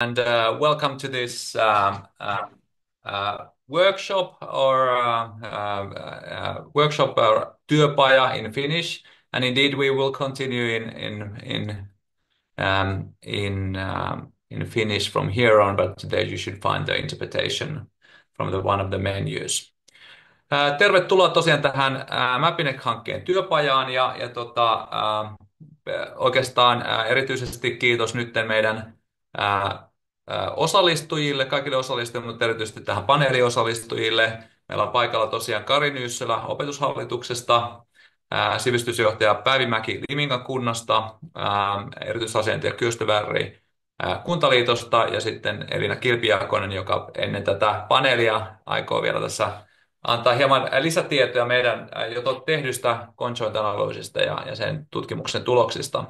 And welcome to this workshop or työpaja in Finnish. And indeed, we will continue in Finnish from here on. But today you should find the interpretation from one of the menus. Tervetuloa tosiaan tähän Mapineck-hankkeen työpajaan oikeastaan erityisesti kiitos nyt meidän osallistujille, kaikille osallistujille, mutta erityisesti tähän paneeliosallistujille. Meillä on paikalla tosiaan Kari Nyyssälä Opetushallituksesta, sivistysjohtaja Päivi Mäki Limingan kunnasta, erityisasiantuntija Kyöstö Värri Kuntaliitosta ja sitten Elina Kilpijakonen, joka ennen tätä paneelia aikoo vielä tässä antaa hieman lisätietoja meidän jo tehdystä conjoint analyysistä ja sen tutkimuksen tuloksista.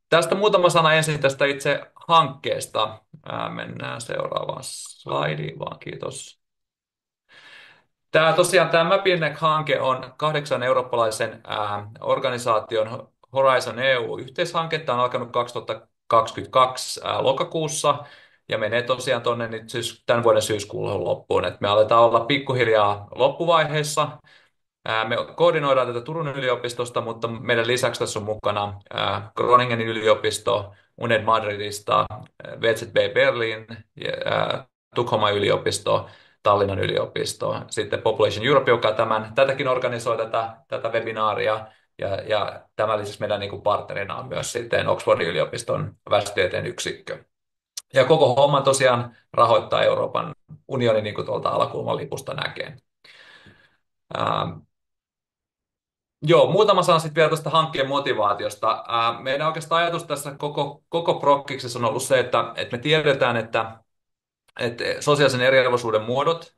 Tästä muutama sana ensin tästä itse hankkeesta. Mennään seuraavaan slaidiin vaan, kiitos. Tämä Mapineck-hanke on 8 eurooppalaisen organisaation Horizon EU-yhteishanke. Tämä on alkanut 2022 lokakuussa ja menee tosiaan tuonne nyt tämän vuoden syyskuun loppuun. Et me aletaan olla pikkuhiljaa loppuvaiheessa. Me koordinoidaan tätä Turun yliopistosta, mutta meidän lisäksi tässä on mukana Groningenin yliopisto, UNED Madridista, VZB Berlin, Tukholman yliopisto, Tallinnan yliopisto, sitten Population Europe, joka tätäkin organisoi tätä webinaaria, ja tämän lisäksi meidän partnerina on myös sitten Oxfordin yliopiston väestötieteen yksikkö. Ja koko homman tosiaan rahoittaa Euroopan unioni, niin kuin tuolta alakulman lipusta näkee. Joo, muutama sana sitten vielä tuosta hankkeen motivaatiosta. Meidän oikeastaan ajatus tässä koko prokkiksessa on ollut se, että me tiedetään, että sosiaalisen eriarvoisuuden muodot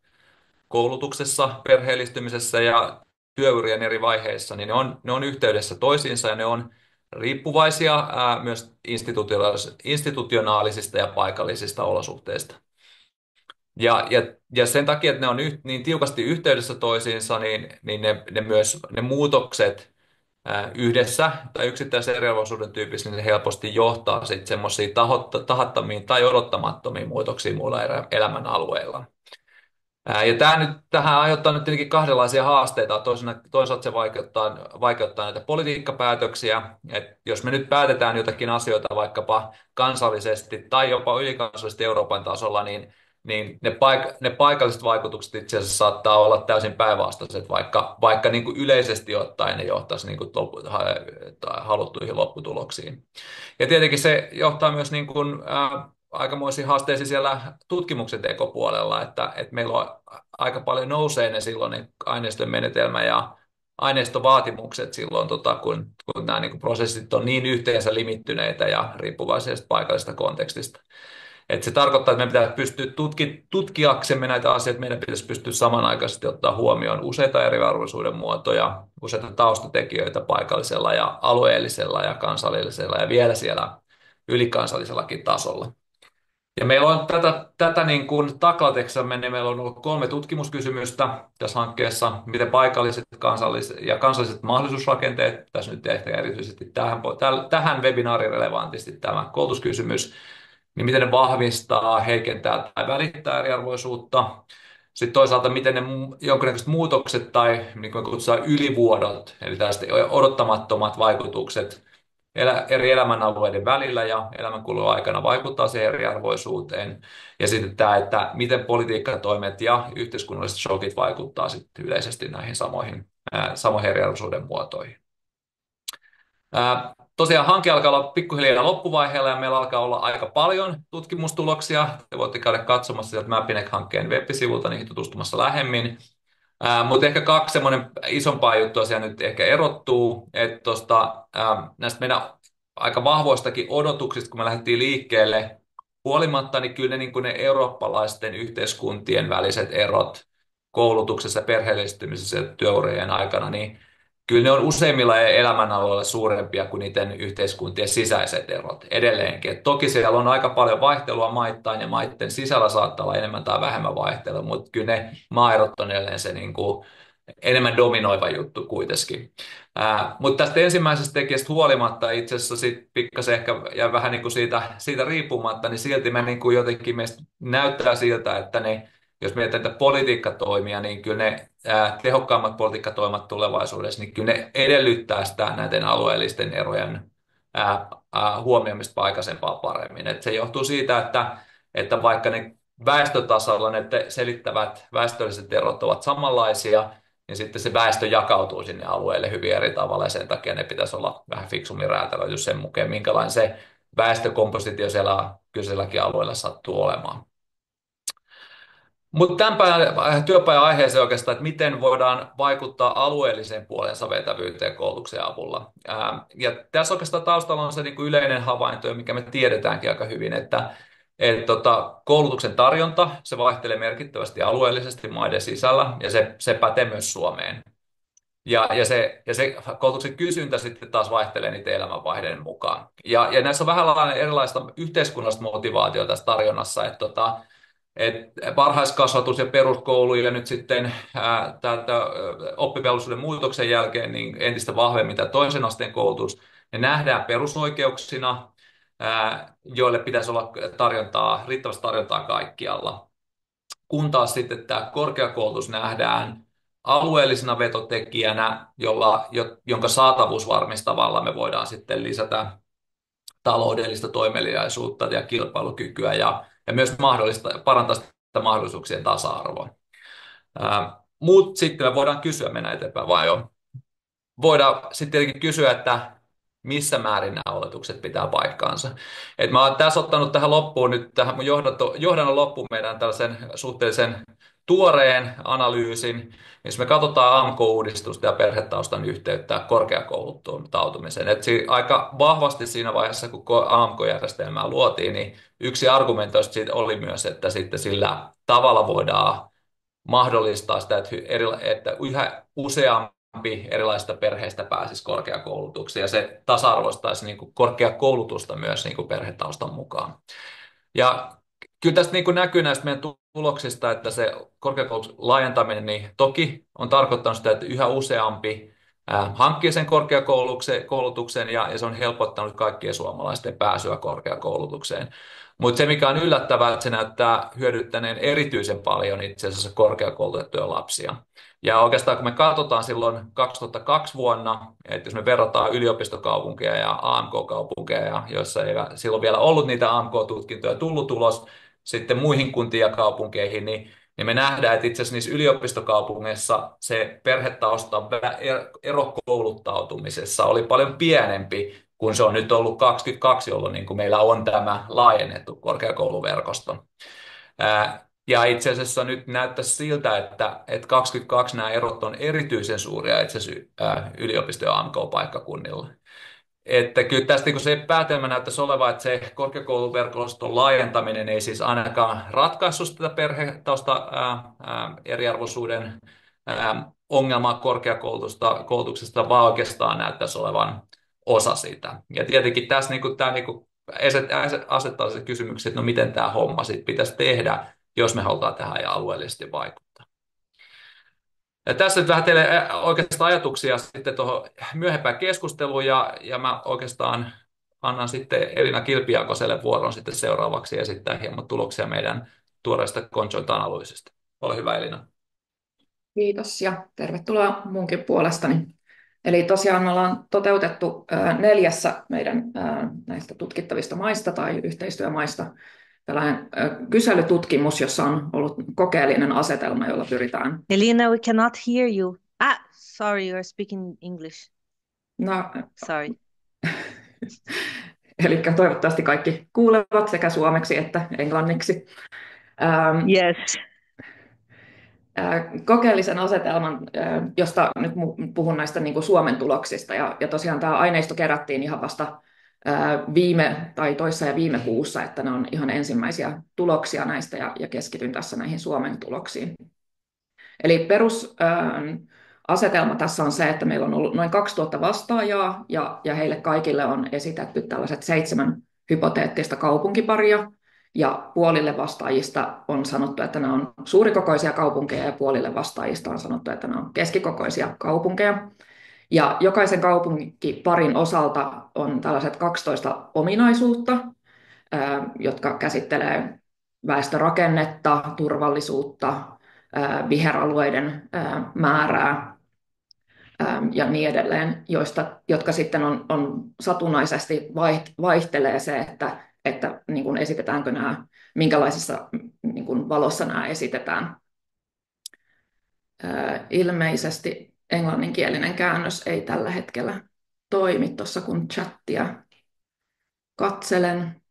koulutuksessa, perheellistymisessä ja työurien eri vaiheissa, niin ne on yhteydessä toisiinsa ja ne on riippuvaisia myös institutionaalisista ja paikallisista olosuhteista. Ja sen takia, että ne on niin tiukasti yhteydessä toisiinsa, niin ne muutokset yhdessä tai yksittäisen eriarvoisuuden tyypissä, niin se helposti johtaa sitten semmoisiin tahattomiin tai odottamattomiin muutoksiin muilla elämän alueilla. Ja tähän aiheuttaa nyt tietenkin kahdenlaisia haasteita. Toisaalta se vaikeuttaa näitä politiikkapäätöksiä. Et jos me nyt päätetään jotakin asioita vaikkapa kansallisesti tai jopa ylikansallisesti Euroopan tasolla, niin ne paikalliset vaikutukset itse asiassa saattaa olla täysin päinvastaiset, vaikka niin kuin yleisesti ottaen ne johtaisi niin kuin haluttuihin lopputuloksiin. Ja tietenkin se johtaa myös niin kuin, aikamoisiin haasteisiin siellä tutkimuksen tekopuolella, että meillä on aika paljon nousee ne silloin ne aineiston menetelmä ja aineistovaatimukset silloin, kun nämä niin kuin prosessit on niin yhteensä limittyneitä ja riippuvaisia paikallisesta kontekstista. Et se tarkoittaa, että meidän pitää pystyä tutkiaksemme näitä asioita, meidän pitäisi pystyä samanaikaisesti ottaa huomioon useita eriarvoisuuden muotoja, useita taustatekijöitä paikallisella ja alueellisella ja kansallisella ja vielä siellä ylikansallisellakin tasolla. Ja meillä on tätä niin kuin taklateksemme, niin meillä on ollut 3 tutkimuskysymystä tässä hankkeessa, miten paikalliset ja kansalliset mahdollisuusrakenteet, tässä nyt ehkä erityisesti tähän webinaariin relevantisti tämä koulutuskysymys, niin miten ne vahvistaa, heikentää tai välittää eriarvoisuutta. Sitten toisaalta, miten ne jonkinnäköiset muutokset tai niin kuin kutsutaan ylivuodot, eli tällaiset odottamattomat vaikutukset eri elämänalueiden välillä ja elämänkulun aikana vaikuttaa siihen eriarvoisuuteen. Ja sitten tämä, että miten politiikkatoimet ja yhteiskunnalliset shokit vaikuttaa sitten yleisesti näihin samoihin eriarvoisuuden muotoihin. Tosiaan hanke alkaa olla pikkuhiljaa loppuvaiheella ja meillä alkaa olla aika paljon tutkimustuloksia. Te voitte käydä katsomassa sieltä Mapineck-hankkeen web-sivulta niihin tutustumassa lähemmin. Mutta ehkä 2 semmoinen isompaa juttua siellä nyt ehkä erottuu, että näistä meidän aika vahvoistakin odotuksista, kun me lähdettiin liikkeelle huolimatta, niin kyllä ne eurooppalaisten yhteiskuntien väliset erot koulutuksessa, perheellistymisessä ja työurien aikana, niin kyllä ne on useimmilla elämänalueilla suurempia kuin niiden yhteiskuntien sisäiset erot edelleenkin. Et toki siellä on aika paljon vaihtelua maittain ja maiden sisällä saattaa olla enemmän tai vähemmän vaihtelua, mutta kyllä ne maaerot on edelleen se niin kuin enemmän dominoiva juttu kuitenkin. Mutta tästä ensimmäisestä tekijästä huolimatta itse asiassa sit pikkasen ehkä ja vähän niin kuin siitä riippumatta, niin silti me niin kuin jotenkin meistä näyttää siltä, että ne, jos mietitään näitä politiikkatoimia, niin kyllä ne tehokkaammat politiikkatoimat tulevaisuudessa, niin kyllä ne edellyttää sitä näiden alueellisten erojen huomioimista aikaisempaa paremmin. Et se johtuu siitä, että vaikka ne väestötasolla ne selittävät väestölliset erot ovat samanlaisia, niin sitten se väestö jakautuu sinne alueelle hyvin eri tavalla, ja sen takia ne pitäisi olla vähän fiksummin räätälöity sen mukaan, minkälainen se väestökompositio siellä kyseiselläkin alueella sattuu olemaan. Mutta tämän päivän työpajan aiheeseen oikeastaan, että miten voidaan vaikuttaa alueelliseen puolensa vetävyyteen koulutuksen avulla. Ja tässä oikeastaan taustalla on se niin kuin yleinen havainto, mikä me tiedetäänkin aika hyvin, että koulutuksen tarjonta, se vaihtelee merkittävästi alueellisesti maiden sisällä, ja se pätee myös Suomeen. Ja se koulutuksen kysyntä sitten taas vaihtelee niiden elämänvaiheiden mukaan. Ja näissä on vähän erilaista yhteiskunnallista motivaatiota tässä tarjonnassa, että varhaiskasvatus ja peruskoulu ja nyt sitten oppivelvollisuuden muutoksen jälkeen niin entistä vahvemmin tämä toisen asteen koulutus, ne nähdään perusoikeuksina, joille pitäisi olla riittävästi tarjontaa kaikkialla. Kun taas sitten tämä korkeakoulutus nähdään alueellisena vetotekijänä, jonka saatavuusvarmistavalla me voidaan sitten lisätä taloudellista toimeliaisuutta ja kilpailukykyä ja myös parantaa sitä mahdollisuuksien tasa-arvoa. Mutta sitten me voidaan kysyä, mennään eteenpäin vai jo. Voidaan sitten tietenkin kysyä, että missä määrin nämä oletukset pitää paikkaansa. Et mä olen tässä ottanut tähän loppuun nyt tähän mun johdannon loppuun meidän tällaisen suhteellisen tuoreen analyysin, jos me katsotaan AMK-uudistusta ja perhetaustan yhteyttä korkeakouluttautumiseen. Et aika vahvasti siinä vaiheessa, kun AMK-järjestelmää luotiin, niin yksi argumentoista siitä oli myös, että sitten sillä tavalla voidaan mahdollistaa sitä, että yhä useampi erilaisista perheistä pääsisi korkeakoulutukseen ja se tasa-arvoistaisi niin kuin korkeakoulutusta myös niin kuin perhetaustan mukaan. Ja kyllä tästä niin kuin näkyy näistä meidän tuloksista, että se korkeakoulutuksen laajentaminen niin toki on tarkoittanut sitä, että yhä useampi hankkii sen korkeakoulutuksen ja se on helpottanut kaikkien suomalaisten pääsyä korkeakoulutukseen. Mutta se, mikä on yllättävää, että se näyttää hyödyttäneen erityisen paljon itse asiassa korkeakoulutettuja lapsia. Ja oikeastaan kun me katsotaan silloin 2002 vuonna, että jos me verrataan yliopistokaupunkeja ja AMK-kaupunkeja, joissa ei silloin vielä ollut niitä AMK-tutkintoja tullut ulos sitten muihin kuntiin ja kaupunkeihin, niin me nähdään, että itse asiassa niissä yliopistokaupungeissa se perhetaustan ero kouluttautumisessa oli paljon pienempi kun se on nyt ollut 22, jolloin niin kuin meillä on tämä laajennettu korkeakouluverkosto. Ja itse asiassa nyt näyttäisi siltä, että 22 nämä erot on erityisen suuria itse asiassa yliopisto- ja AMK-paikkakunnilla. Että kyllä tästä niin se päätelmä näyttäisi olevan, että se korkeakouluverkoston laajentaminen ei siis ainakaan ratkaissut tätä perhetausta eriarvoisuuden ongelmaa korkeakoulutuksesta, vaan oikeastaan näyttäisi olevan osa sitä. Ja tietenkin tässä tämä asettaa se kysymyksen, että no miten tämä homma sitten pitäisi tehdä, jos me halutaan tähän alueellisesti vaikuttaa. Ja tässä nyt vähän teille oikeastaan ajatuksia sitten tuohon myöhempään keskusteluun, ja mä oikeastaan annan sitten Elina Kilpijaakoselle vuoron sitten seuraavaksi esittää hieman tuloksia meidän tuoreesta conjoint-analyysistä. Ole hyvä, Elina. Kiitos ja tervetuloa munkin puolestani. Eli tosiaan me ollaan toteutettu 4 meidän näistä tutkittavista maista tai yhteistyömaista tällainen kyselytutkimus, jossa on ollut kokeellinen asetelma, jolla pyritään... Elina, we cannot hear you. Sorry, you're speaking English. No, sorry. Eli toivottavasti kaikki kuulevat sekä suomeksi että englanniksi. Yes. Kokeellisen asetelman, josta nyt puhun näistä niin kuin Suomen tuloksista. Ja tosiaan tämä aineisto kerättiin ihan vasta toissa ja viime kuussa, että ne on ihan ensimmäisiä tuloksia näistä ja keskityn tässä näihin Suomen tuloksiin. Eli perusasetelma tässä on se, että meillä on ollut noin 2000 vastaajaa ja heille kaikille on esitetty tällaiset 7 hypoteettista kaupunkiparia. Ja puolille vastaajista on sanottu, että nämä on suurikokoisia kaupunkeja, ja puolille vastaajista on sanottu, että nämä on keskikokoisia kaupunkeja. Ja jokaisen kaupunkiparin osalta on tällaiset 12 ominaisuutta, jotka käsittelee väestörakennetta, turvallisuutta, viheralueiden määrää ja niin edelleen, jotka sitten on satunnaisesti vaihtelee se, että niin kuin esitetäänkö nämä, minkälaisessa niin kuin valossa nämä esitetään. Ilmeisesti englanninkielinen käännös ei tällä hetkellä toimi tuossa, kun chattia katselen.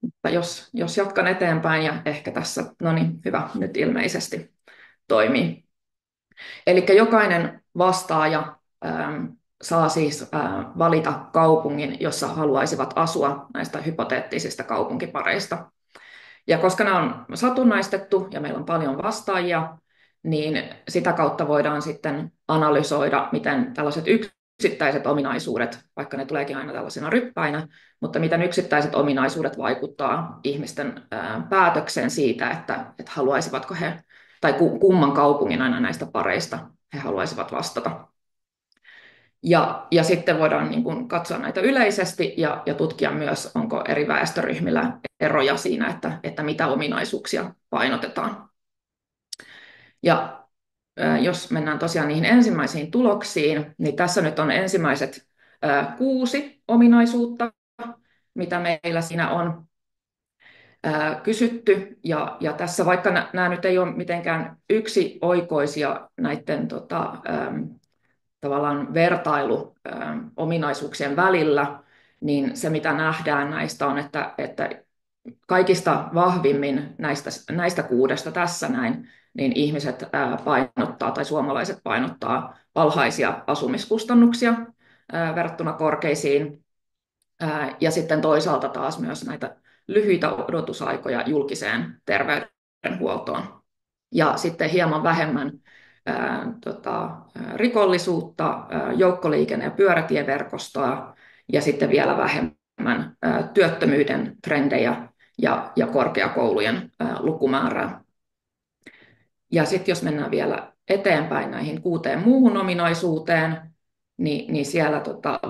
Mutta jos jatkan eteenpäin ja ehkä tässä, no niin, hyvä, nyt ilmeisesti toimii. Eli jokainen vastaaja saa siis valita kaupungin, jossa haluaisivat asua näistä hypoteettisista kaupunkipareista. Ja koska nämä on satunnaistettu ja meillä on paljon vastaajia, niin sitä kautta voidaan sitten analysoida, miten tällaiset yksittäiset ominaisuudet, vaikka ne tuleekin aina tällaisina ryppäinä, mutta miten yksittäiset ominaisuudet vaikuttaa ihmisten päätökseen siitä, että haluaisivatko he, tai kumman kaupungin aina näistä pareista he haluaisivat vastata. Ja sitten voidaan niin kuin katsoa näitä yleisesti ja tutkia myös, onko eri väestöryhmillä eroja siinä, että mitä ominaisuuksia painotetaan. Ja jos mennään tosiaan niihin ensimmäisiin tuloksiin, niin tässä nyt on ensimmäiset 6 ominaisuutta, mitä meillä siinä on kysytty. Ja tässä vaikka nämä nyt ei ole mitenkään yksioikoisia näiden tavallaan vertailuominaisuuksien välillä, niin se mitä nähdään näistä on, että kaikista vahvimmin näistä 6 tässä näin, niin ihmiset painottaa tai suomalaiset painottaa alhaisia asumiskustannuksia verrattuna korkeisiin, ja sitten toisaalta taas myös näitä lyhyitä odotusaikoja julkiseen terveydenhuoltoon. Ja sitten hieman vähemmän rikollisuutta, joukkoliikenne- ja pyörätieverkostoa, ja sitten vielä vähemmän työttömyyden trendejä ja korkeakoulujen lukumäärää. Ja sitten jos mennään vielä eteenpäin näihin 6 muuhun ominaisuuteen, niin siellä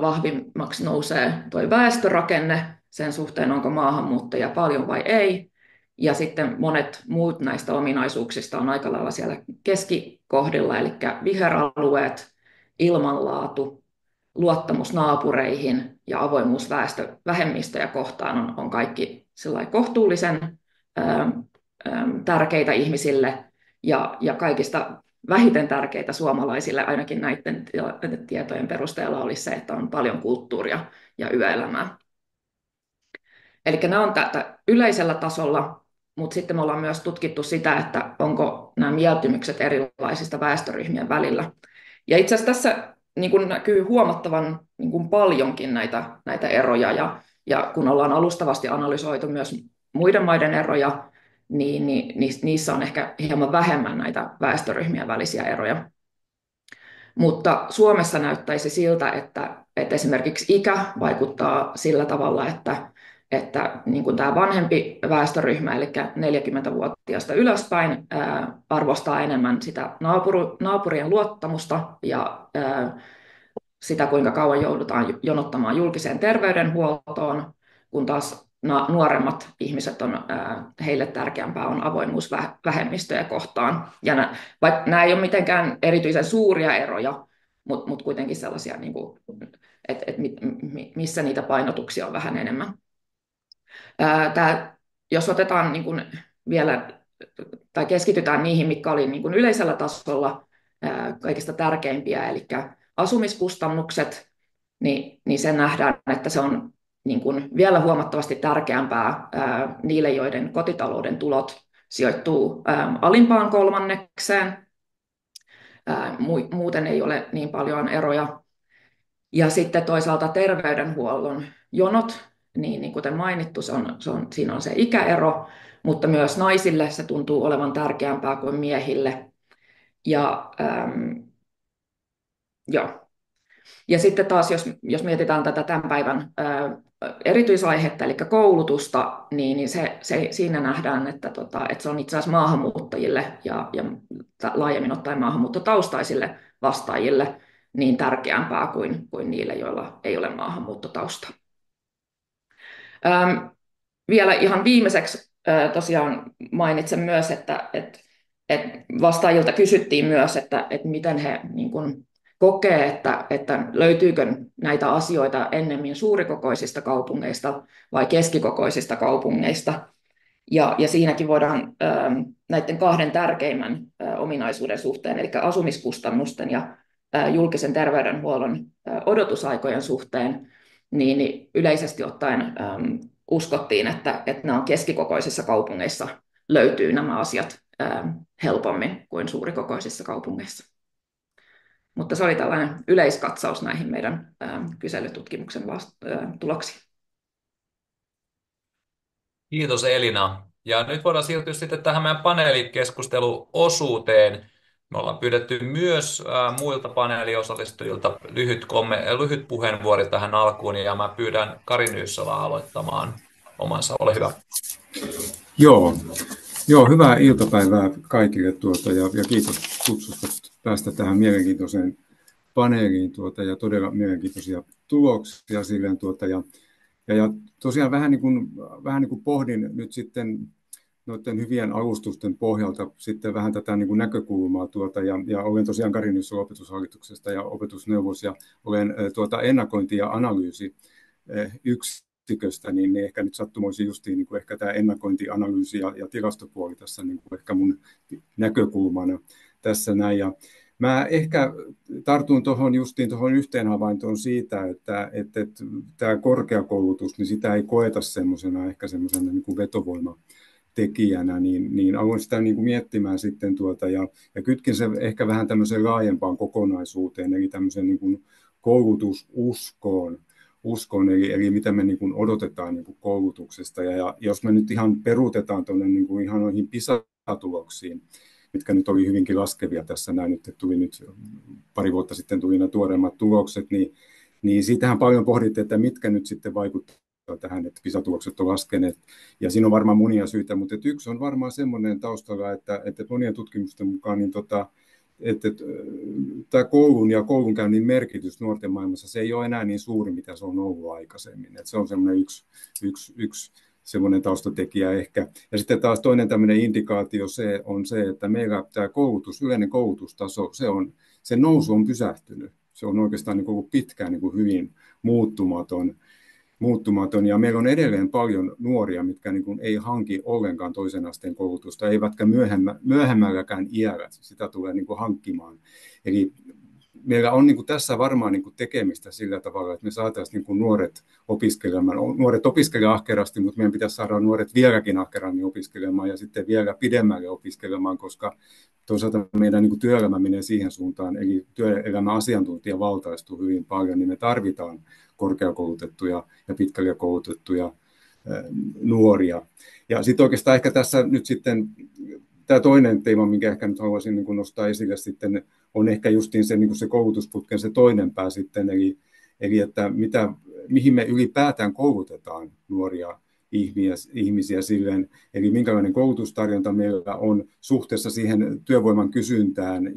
vahvimmaksi nousee tuo väestörakenne sen suhteen, onko maahanmuuttajia paljon vai ei. Ja sitten monet muut näistä ominaisuuksista on aika lailla siellä keskikohdilla, eli viheralueet, ilmanlaatu, luottamus naapureihin ja avoimuus vähemmistöjä kohtaan on kaikki kohtuullisen tärkeitä ihmisille ja kaikista vähiten tärkeitä suomalaisille, ainakin näiden tietojen perusteella, olisi se, että on paljon kulttuuria ja yöelämää. Eli nämä on yleisellä tasolla, mutta sitten me ollaan myös tutkittu sitä, että onko nämä mieltymykset erilaisista väestöryhmien välillä. Ja itse asiassa tässä niin kuin näkyy huomattavan niin kuin paljonkin näitä eroja, ja kun ollaan alustavasti analysoitu myös muiden maiden eroja, niin niissä on ehkä hieman vähemmän näitä väestöryhmien välisiä eroja. Mutta Suomessa näyttäisi siltä, että esimerkiksi ikä vaikuttaa sillä tavalla, että niin kuin tämä vanhempi väestöryhmä, eli 40-vuotiaasta ylöspäin, arvostaa enemmän sitä naapurien luottamusta ja sitä, kuinka kauan joudutaan jonottamaan julkiseen terveydenhuoltoon, kun taas nuoremmat ihmiset heille tärkeämpää on avoimuus vähemmistöjä kohtaan. Ja vaikka nämä ei ole mitenkään erityisen suuria eroja, mutta kuitenkin sellaisia, niin kuin, että missä niitä painotuksia on vähän enemmän. Jos otetaan niin kuin vielä tai keskitytään niihin, mitkä oli niin kuin yleisellä tasolla kaikista tärkeimpiä, eli asumiskustannukset, niin sen nähdään, että se on niin kuin vielä huomattavasti tärkeämpää niille, joiden kotitalouden tulot sijoittuu alimpaan kolmannekseen. Muuten ei ole niin paljon eroja. Ja sitten toisaalta terveydenhuollon jonot, niin kuten mainittu, siinä on se ikäero, mutta myös naisille se tuntuu olevan tärkeämpää kuin miehille. Ja joo. Ja sitten taas, jos mietitään tätä tämän päivän erityisaihetta, eli koulutusta, niin siinä nähdään, että se on itse asiassa maahanmuuttajille ja laajemmin ottaen maahanmuuttotaustaisille vastaajille niin tärkeämpää kuin niille, joilla ei ole maahanmuuttotausta. Vielä ihan viimeiseksi tosiaan mainitsen myös, että vastaajilta kysyttiin myös, että miten he niin kuin kokee, että löytyykö näitä asioita ennemmin suurikokoisista kaupungeista vai keskikokoisista kaupungeista. Ja siinäkin voidaan näiden kahden tärkeimmän ominaisuuden suhteen, eli asumiskustannusten ja julkisen terveydenhuollon odotusaikojen suhteen, niin yleisesti ottaen uskottiin, että nämä on keskikokoisissa kaupungeissa löytyy nämä asiat helpommin kuin suurikokoisissa kaupungeissa. Mutta se oli tällainen yleiskatsaus näihin meidän kyselytutkimuksen tuloksiin. Kiitos Elina. Ja nyt voidaan siirtyä sitten tähän meidän paneelikeskusteluosuuteen. Me ollaan pyydetty myös muilta paneeliosallistujilta lyhyt puheenvuoro tähän alkuun, ja mä pyydän Kari Nyyssalaa aloittamaan omansa. Ole hyvä. Joo, hyvää iltapäivää kaikille ja kiitos kutsusta päästä tähän mielenkiintoiseen paneeliin ja todella mielenkiintoisia tuloksia silleen ja tosiaan vähän niin kuin pohdin nyt sitten noiden hyvien alustusten pohjalta sitten vähän tätä niin kuin näkökulmaa ja olen tosiaan Kari Nyyssalaa opetushallituksesta ja opetusneuvos ja olen ennakointi- ja analyysi-yksiköstä, niin ehkä nyt sattumoisin justiin niin kuin ehkä tämä ennakointi, analyysi ja tilastopuoli tässä niin kuin ehkä mun näkökulmana tässä näin. Ja mä ehkä tartun tuohon yhteen havaintoon siitä, että tämä korkeakoulutus, niin sitä ei koeta semmoisena niin kuin vetovoimatekijänä, niin aloin sitä niin kuin miettimään sitten ja kytkin se ehkä vähän tämmöiseen laajempaan kokonaisuuteen, eli tämmöiseen niin kuin koulutususkoon, eli mitä me niin kuin odotetaan niin kuin koulutuksesta. Ja jos me nyt ihan peruutetaan tuonne niin kuin ihan noihin PISA-tuloksiin, mitkä nyt oli hyvinkin laskevia tässä näin, nyt pari vuotta sitten tuli nämä tuoreimmat tulokset, niin siitähän paljon pohdittiin, että mitkä nyt sitten vaikuttaa tähän, että PISA-tulokset on laskeneet. Ja siinä on varmaan monia syitä, mutta yksi on varmaan semmoinen taustalla, että monien tutkimusten mukaan niin että tämä koulun ja koulunkäynnin merkitys nuorten maailmassa, se ei ole enää niin suuri, mitä se on ollut aikaisemmin. Että se on semmoinen yksi semmoinen taustatekijä ehkä. Ja sitten taas toinen tämmöinen indikaatio on se, että meillä tämä yleinen koulutustaso, se nousu on pysähtynyt. Se on oikeastaan niin kuin ollut pitkään niin kuin hyvin muuttumaton. Ja meillä on edelleen paljon nuoria, mitkä niin kuin ei hanki ollenkaan toisen asteen koulutusta, eivätkä myöhemmälläkään iällä sitä tulee niin kuin hankkimaan. Eli meillä on niin kuin tässä varmaan niin kuin tekemistä sillä tavalla, että me saataisiin niin kuin nuoret opiskelemaan ahkerasti, mutta meidän pitäisi saada nuoret vieläkin ahkerammin opiskelemaan ja sitten vielä pidemmälle opiskelemaan, koska toisaalta meidän niin kuin työelämä menee siihen suuntaan, eli työelämän asiantuntija valtaistuu hyvin paljon, niin me tarvitaan korkeakoulutettuja ja pitkälle koulutettuja nuoria. Ja sitten oikeastaan ehkä tässä nyt sitten tämä toinen teema, minkä ehkä nyt haluaisin niin kuin nostaa esille sitten, on ehkä justiin se, niin kuin se koulutusputken se toinen pää sitten, eli että mihin me ylipäätään koulutetaan nuoria ihmisiä silleen, eli minkälainen koulutustarjonta meillä on suhteessa siihen työvoiman kysyntään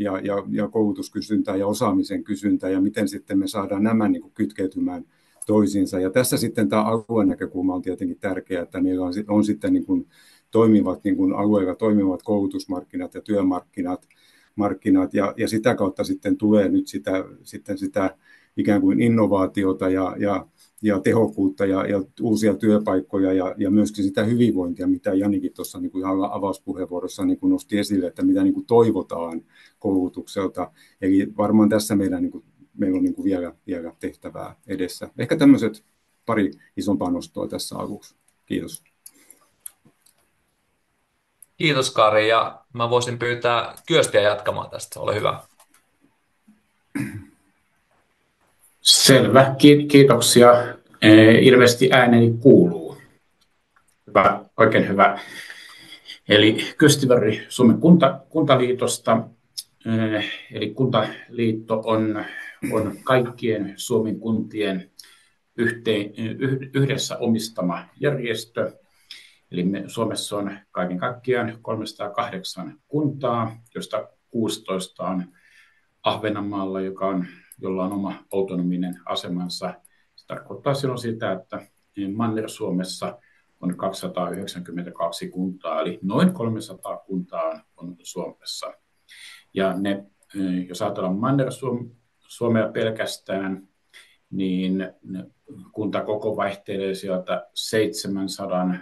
ja koulutuskysyntään ja osaamisen kysyntään, ja miten sitten me saadaan nämä niin kuin kytkeytymään toisiinsa. Ja tässä sitten tämä alueen näkökulma on tietenkin tärkeää, että meillä on sitten niin kuin toimivat niin kuin alueella toimivat koulutusmarkkinat ja työmarkkinat, ja sitä kautta sitten tulee nyt sitä ikään kuin innovaatiota ja tehokkuutta ja uusia työpaikkoja ja myöskin sitä hyvinvointia, mitä Janikin tuossa niin kuin ihan avauspuheenvuorossa niin kuin nosti esille, että mitä niin kuin toivotaan koulutukselta. Eli varmaan tässä meillä on niin kuin vielä tehtävää edessä. Ehkä tämmöiset pari isompaa nostoa tässä aluksi. Kiitos. Kiitos Kari, ja mä voisin pyytää Kyöstiä jatkamaan tästä. Ole hyvä. Selvä, kiitoksia. Ilmeisesti ääneni kuuluu. Hyvä, oikein hyvä. Eli Kyösti Suomen kuntaliitosta. Eli Kuntaliitto on kaikkien Suomen kuntien yhdessä omistama järjestö. Eli Suomessa on kaiken kaikkiaan 308 kuntaa, joista 16 on Ahvenanmaalla, jolla on oma autonominen asemansa. Se tarkoittaa silloin sitä, että Manner-Suomessa on 292 kuntaa, eli noin 300 kuntaa on Suomessa. Ja jos ajatellaan Manner-Suomea pelkästään, niin kuntakoko vaihtelee sieltä 700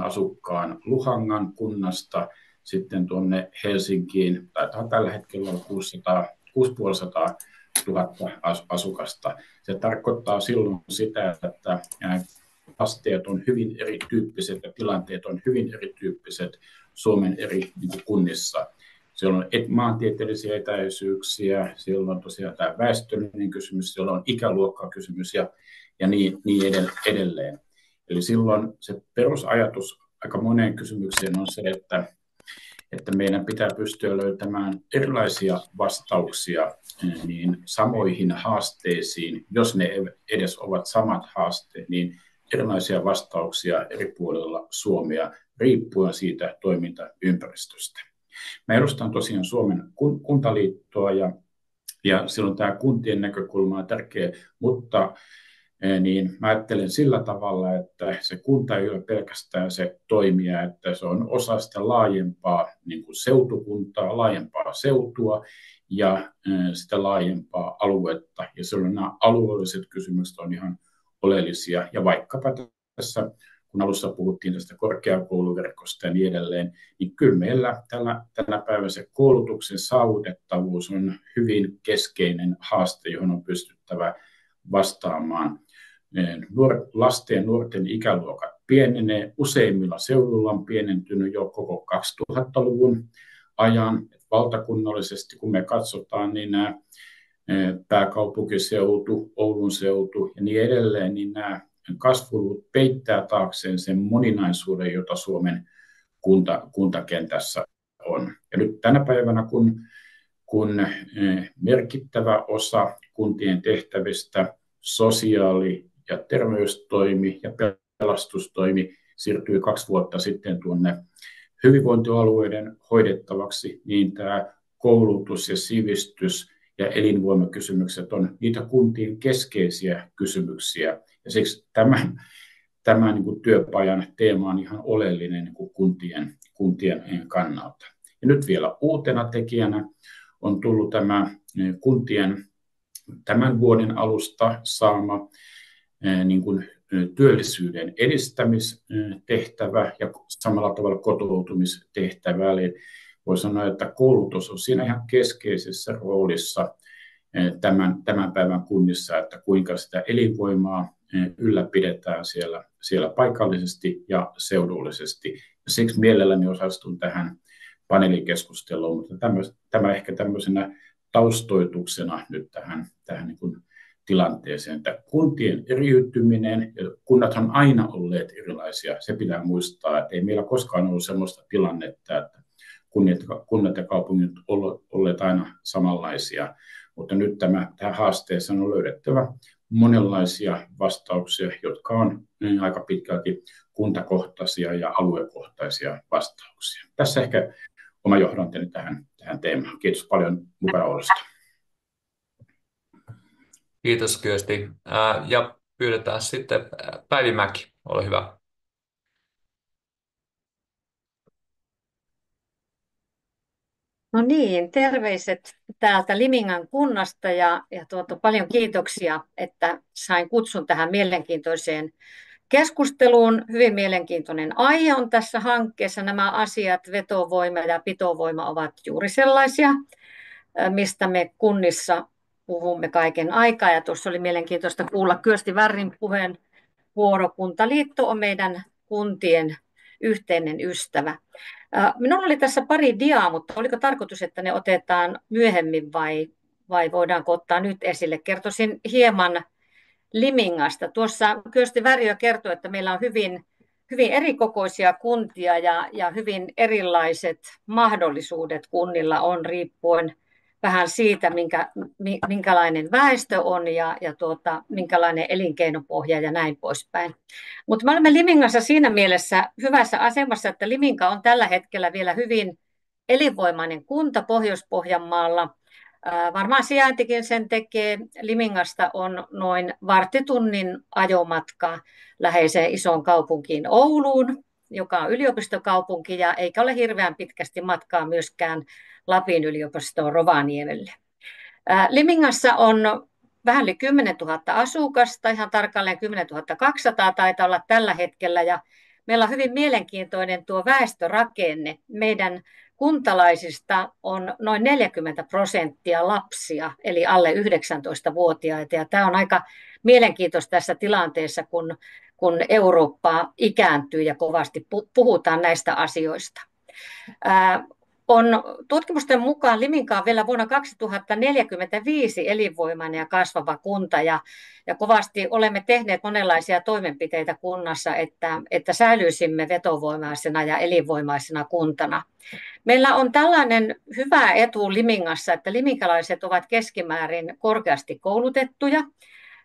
asukkaan Luhangan kunnasta sitten tuonne Helsinkiin, taitaa tällä hetkellä olla 650 000 asukasta. Se tarkoittaa silloin sitä, että haasteet on hyvin erityyppiset ja tilanteet on hyvin erityyppiset Suomen eri kunnissa. Siellä on maantieteellisiä etäisyyksiä, siellä on tosiaan tämä väestöllinen kysymys, siellä on ikäluokkakysymys ja niin edelleen. Eli silloin se perusajatus aika moneen kysymykseen on se, että meidän pitää pystyä löytämään erilaisia vastauksia niin samoihin haasteisiin, jos ne edes ovat samat haasteet, niin erilaisia vastauksia eri puolilla Suomea riippuen siitä toimintaympäristöstä. Mä edustan tosiaan Suomen kuntaliittoa ja silloin tämä kuntien näkökulma on tärkeä, mutta niin mä ajattelen sillä tavalla, että se kunta ei ole pelkästään se toimija, että se on osa sitä laajempaa niin kuin seutukuntaa, laajempaa seutua ja sitä laajempaa aluetta. Ja silloin nämä alueelliset kysymykset on ihan oleellisia. Ja vaikkapa tässä, kun alussa puhuttiin tästä korkeakouluverkosta ja niin edelleen, niin kyllä meillä tänä päivänä se koulutuksen saavutettavuus on hyvin keskeinen haaste, johon on pystyttävä vastaamaan. Lasten ja nuorten ikäluokat pienenee. Useimmilla seuduilla on pienentynyt jo koko 2000-luvun ajan. Valtakunnallisesti, kun me katsotaan, niin nämä pääkaupunkiseutu, Oulun seutu ja niin edelleen, niin nämä kasvuluvut peittää taakseen sen moninaisuuden, jota Suomen kuntakentässä on. Ja nyt tänä päivänä, kun merkittävä osa kuntien tehtävistä, sosiaali- ja terveystoimi ja pelastustoimi siirtyi 2 vuotta sitten tuonne hyvinvointialueiden hoidettavaksi, niin tämä koulutus ja sivistys ja elinvoimakysymykset on niitä kuntien keskeisiä kysymyksiä. Ja siksi tämä niin kuin työpajan teema on ihan oleellinen niin kuin kuntien kannalta. Ja nyt vielä uutena tekijänä on tullut tämä kuntien tämän vuoden alusta saama niin kuin työllisyyden edistämistehtävä ja samalla tavalla kotoutumistehtävä. Eli voi sanoa, että koulutus on siinä ihan keskeisessä roolissa tämän päivän kunnissa, että kuinka sitä elinvoimaa ylläpidetään siellä paikallisesti ja seudullisesti. Siksi mielelläni osallistun tähän paneelikeskusteluun, mutta tämä ehkä tämmöisenä taustoituksena nyt tähän niin kuin tilanteeseen, että kuntien eriytyminen, ja kunnat on aina olleet erilaisia, se pitää muistaa, että ei meillä koskaan ollut sellaista tilannetta, että kunnat ja kaupungit ovat olleet aina samanlaisia, mutta nyt tähän haasteeseen on löydettävä monenlaisia vastauksia, jotka on aika pitkälti kuntakohtaisia ja aluekohtaisia vastauksia. Tässä ehkä oma johdanteni tähän teemaan. Kiitos paljon mukana olosta. Kiitos Kyösti. Ja pyydetään sitten Päivi Mäki, ole hyvä. No niin, terveiset täältä Limingan kunnasta ja paljon kiitoksia, että sain kutsun tähän mielenkiintoiseen keskusteluun. Hyvin mielenkiintoinen aihe on tässä hankkeessa. Nämä asiat, vetovoima ja pitovoima, ovat juuri sellaisia, mistä me kunnissa puhumme kaiken aikaa. Ja tuossa oli mielenkiintoista kuulla Kyösti Värrin puheenvuoro. Kuntaliitto on meidän kuntien yhteinen ystävä. Minulla oli tässä pari diaa, mutta oliko tarkoitus, että ne otetaan myöhemmin vai voidaanko ottaa nyt esille? Kertoisin hieman Limingasta. Tuossa Kyösti Värjö kertoi, että meillä on hyvin erikokoisia kuntia ja hyvin erilaiset mahdollisuudet kunnilla on riippuen vähän siitä, minkälainen väestö on ja minkälainen elinkeinopohja ja näin poispäin. Mutta me olemme Limingassa siinä mielessä hyvässä asemassa, että Liminka on tällä hetkellä vielä hyvin elinvoimainen kunta Pohjois-Pohjanmaalla. Varmaan sijaintikin sen tekee. Limingasta on noin varttitunnin ajomatka läheiseen isoon kaupunkiin Ouluun, joka on yliopistokaupunki, ja eikä ole hirveän pitkästi matkaa myöskään Lapin yliopistoon Rovaniemelle. Limingassa on vähän yli 10 000 asukasta, ihan tarkalleen 10 200 taitaa olla tällä hetkellä, ja meillä on hyvin mielenkiintoinen tuo väestörakenne. Meidän kuntalaisista on noin 40% lapsia, eli alle 19-vuotiaita, ja tämä on aika mielenkiintoista tässä tilanteessa, kun Eurooppa ikääntyy ja kovasti puhutaan näistä asioista. On tutkimusten mukaan Liminka on vielä vuonna 2045 elinvoimainen ja kasvava kunta, ja kovasti olemme tehneet monenlaisia toimenpiteitä kunnassa, että säilyisimme vetovoimaisena ja elinvoimaisena kuntana. Meillä on tällainen hyvä etu Limingassa, että liminkalaiset ovat keskimäärin korkeasti koulutettuja.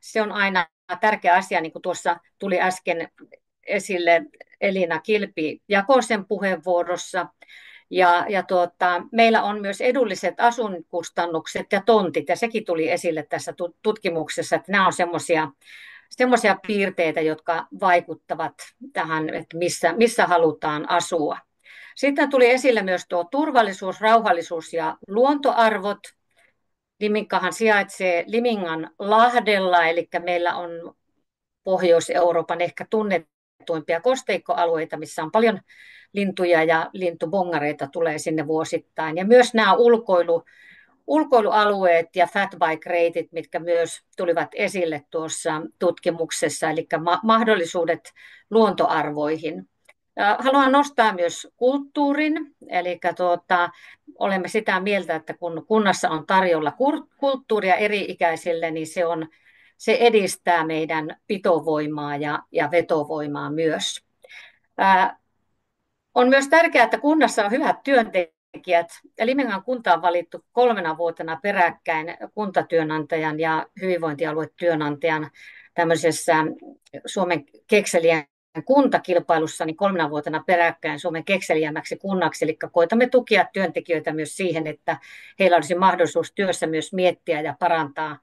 Se on aina tärkeä asia, niin kuin tuossa tuli äsken esille Elina Kilpi-Jakosen puheenvuorossa. Meillä on myös edulliset asuinkustannukset ja tontit, ja sekin tuli esille tässä tutkimuksessa, että nämä on semmoisia piirteitä, jotka vaikuttavat tähän, että missä halutaan asua. Sitten tuli esille myös tuo turvallisuus, rauhallisuus ja luontoarvot. Liminkahan sijaitsee Limingan lahdella, eli meillä on Pohjois-Euroopan ehkä tunnetuimpia kosteikkoalueita, missä on paljon lintuja ja lintubongareita tulee sinne vuosittain. Ja myös nämä ulkoilualueet ja fatbike-reitit, mitkä myös tulivat esille tuossa tutkimuksessa, eli mahdollisuudet luontoarvoihin. Haluan nostaa myös kulttuurin, eli olemme sitä mieltä, että kun kunnassa on tarjolla kulttuuria eri-ikäisille, niin se edistää meidän pitovoimaa ja vetovoimaa myös. On myös tärkeää, että kunnassa on hyvät työntekijät. Limingan kunta on valittu 3 vuotena peräkkäin kuntatyönantajan ja hyvinvointialuetyönantajan tämmöisessä Suomen kekseliän kuntakilpailussa niin 3 vuotena peräkkäin Suomen kekseliämmäksi kunnaksi. Eli koitamme tukea työntekijöitä myös siihen, että heillä olisi mahdollisuus työssä myös miettiä ja parantaa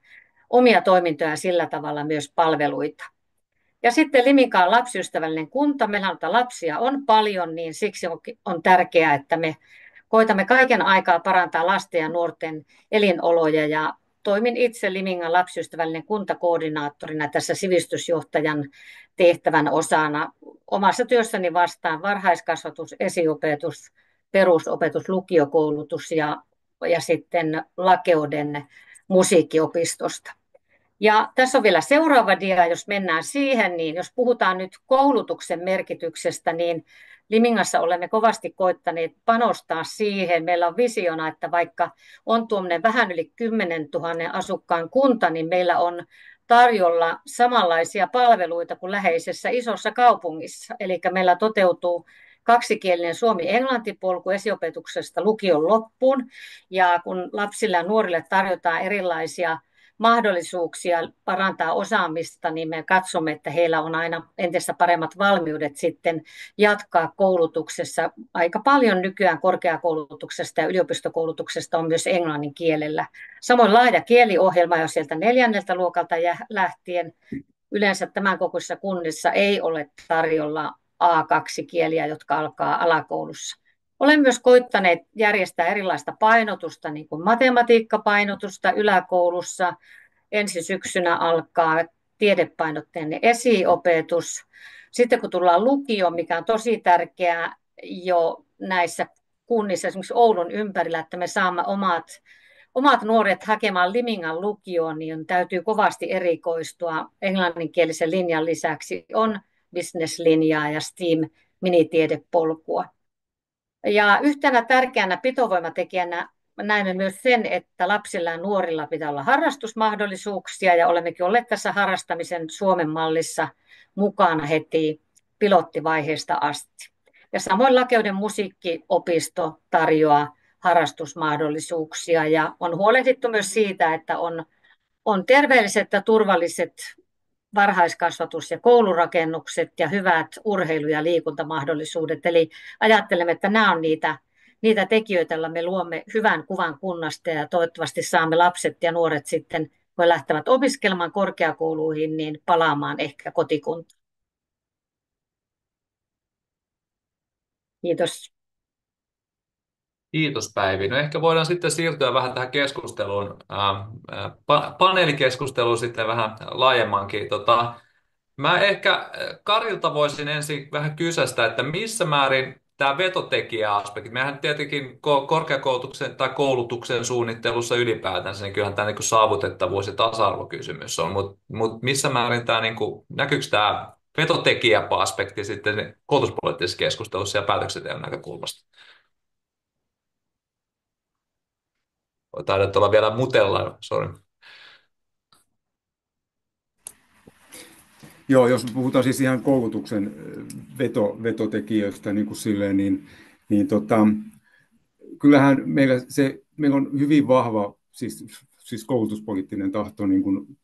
omia toimintoja sillä tavalla myös palveluita. Ja sitten Liminka on lapsiystävällinen kunta. Meillä lapsia on paljon, niin siksi on tärkeää, että me koitamme kaiken aikaa parantaa lasten ja nuorten elinoloja. Ja toimin itse Limingan lapsiystävällinen kuntakoordinaattorina tässä sivistysjohtajan tehtävän osana. Omassa työssäni vastaan varhaiskasvatus, esiopetus, perusopetus, lukiokoulutus ja sitten Lakeuden musiikkiopistosta. Ja tässä on vielä seuraava dia, jos mennään siihen, niin jos puhutaan nyt koulutuksen merkityksestä, niin Limingassa olemme kovasti koittaneet panostaa siihen. Meillä on visiona, että vaikka on tuommoinen vähän yli 10 000 asukkaan kunta, niin meillä on tarjolla samanlaisia palveluita kuin läheisessä isossa kaupungissa. Eli meillä toteutuu kaksikielinen suomi-englanti-polku esiopetuksesta lukion loppuun. Ja kun lapsille ja nuorille tarjotaan erilaisia mahdollisuuksia parantaa osaamista, niin me katsomme, että heillä on aina entistä paremmat valmiudet sitten jatkaa koulutuksessa. Aika paljon nykyään korkeakoulutuksesta ja yliopistokoulutuksesta on myös englannin kielellä. Samoin laaja kieliohjelma jo sieltä 4. luokalta lähtien. Yleensä tämän kokoisissa kunnissa ei ole tarjolla A2-kieliä, jotka alkaa alakoulussa. Olen myös koittaneet järjestää erilaista painotusta, niin kuin matematiikkapainotusta yläkoulussa. Ensi syksynä alkaa tiedepainotteinen esiopetus. Sitten kun tullaan lukioon, mikä on tosi tärkeää jo näissä kunnissa, esimerkiksi Oulun ympärillä, että me saamme omat nuoret hakemaan Limingan lukioon, niin täytyy kovasti erikoistua. Englanninkielisen linjan lisäksi on business-linjaa ja STEAM-minitiedepolkua. Ja yhtenä tärkeänä pitovoimatekijänä näemme myös sen, että lapsilla ja nuorilla pitää olla harrastusmahdollisuuksia, ja olemmekin olleet tässä harrastamisen Suomen mallissa mukana heti pilottivaiheesta asti. Ja samoin Lakeuden musiikkiopisto tarjoaa harrastusmahdollisuuksia ja on huolehdittu myös siitä, että on terveelliset ja turvalliset varhaiskasvatus- ja koulurakennukset ja hyvät urheilu- ja liikuntamahdollisuudet. Eli ajattelemme, että nämä on niitä tekijöitä, joilla me luomme hyvän kuvan kunnasta ja toivottavasti saamme lapset ja nuoret sitten, kun he lähtevät opiskelemaan korkeakouluihin, niin palaamaan ehkä kotikuntaan. Kiitos. Kiitos Päivi. No ehkä voidaan sitten siirtyä vähän tähän keskusteluun, paneelikeskusteluun sitten vähän laajemmankin. Mä ehkä Karilta voisin ensin vähän kysästä, että missä määrin tämä vetotekijäaspekti, mehän tietenkin korkeakoulutuksen tai koulutuksen suunnittelussa ylipäätänsä, niin kyllähän tämä niin kuin saavutettavuus- ja tasa-arvokysymys on, mutta missä määrin tämä, niin kuin, näkyykö tämä vetotekijäaspekti sitten koulutuspoliittisessa keskustelussa ja päätöksenteon näkökulmasta? Taidat olla vielä mutella, sorry. Joo, jos puhutaan siis ihan koulutuksen vetotekijöistä niin kuin silleen, niin kyllähän meillä on hyvin vahva siis koulutuspoliittinen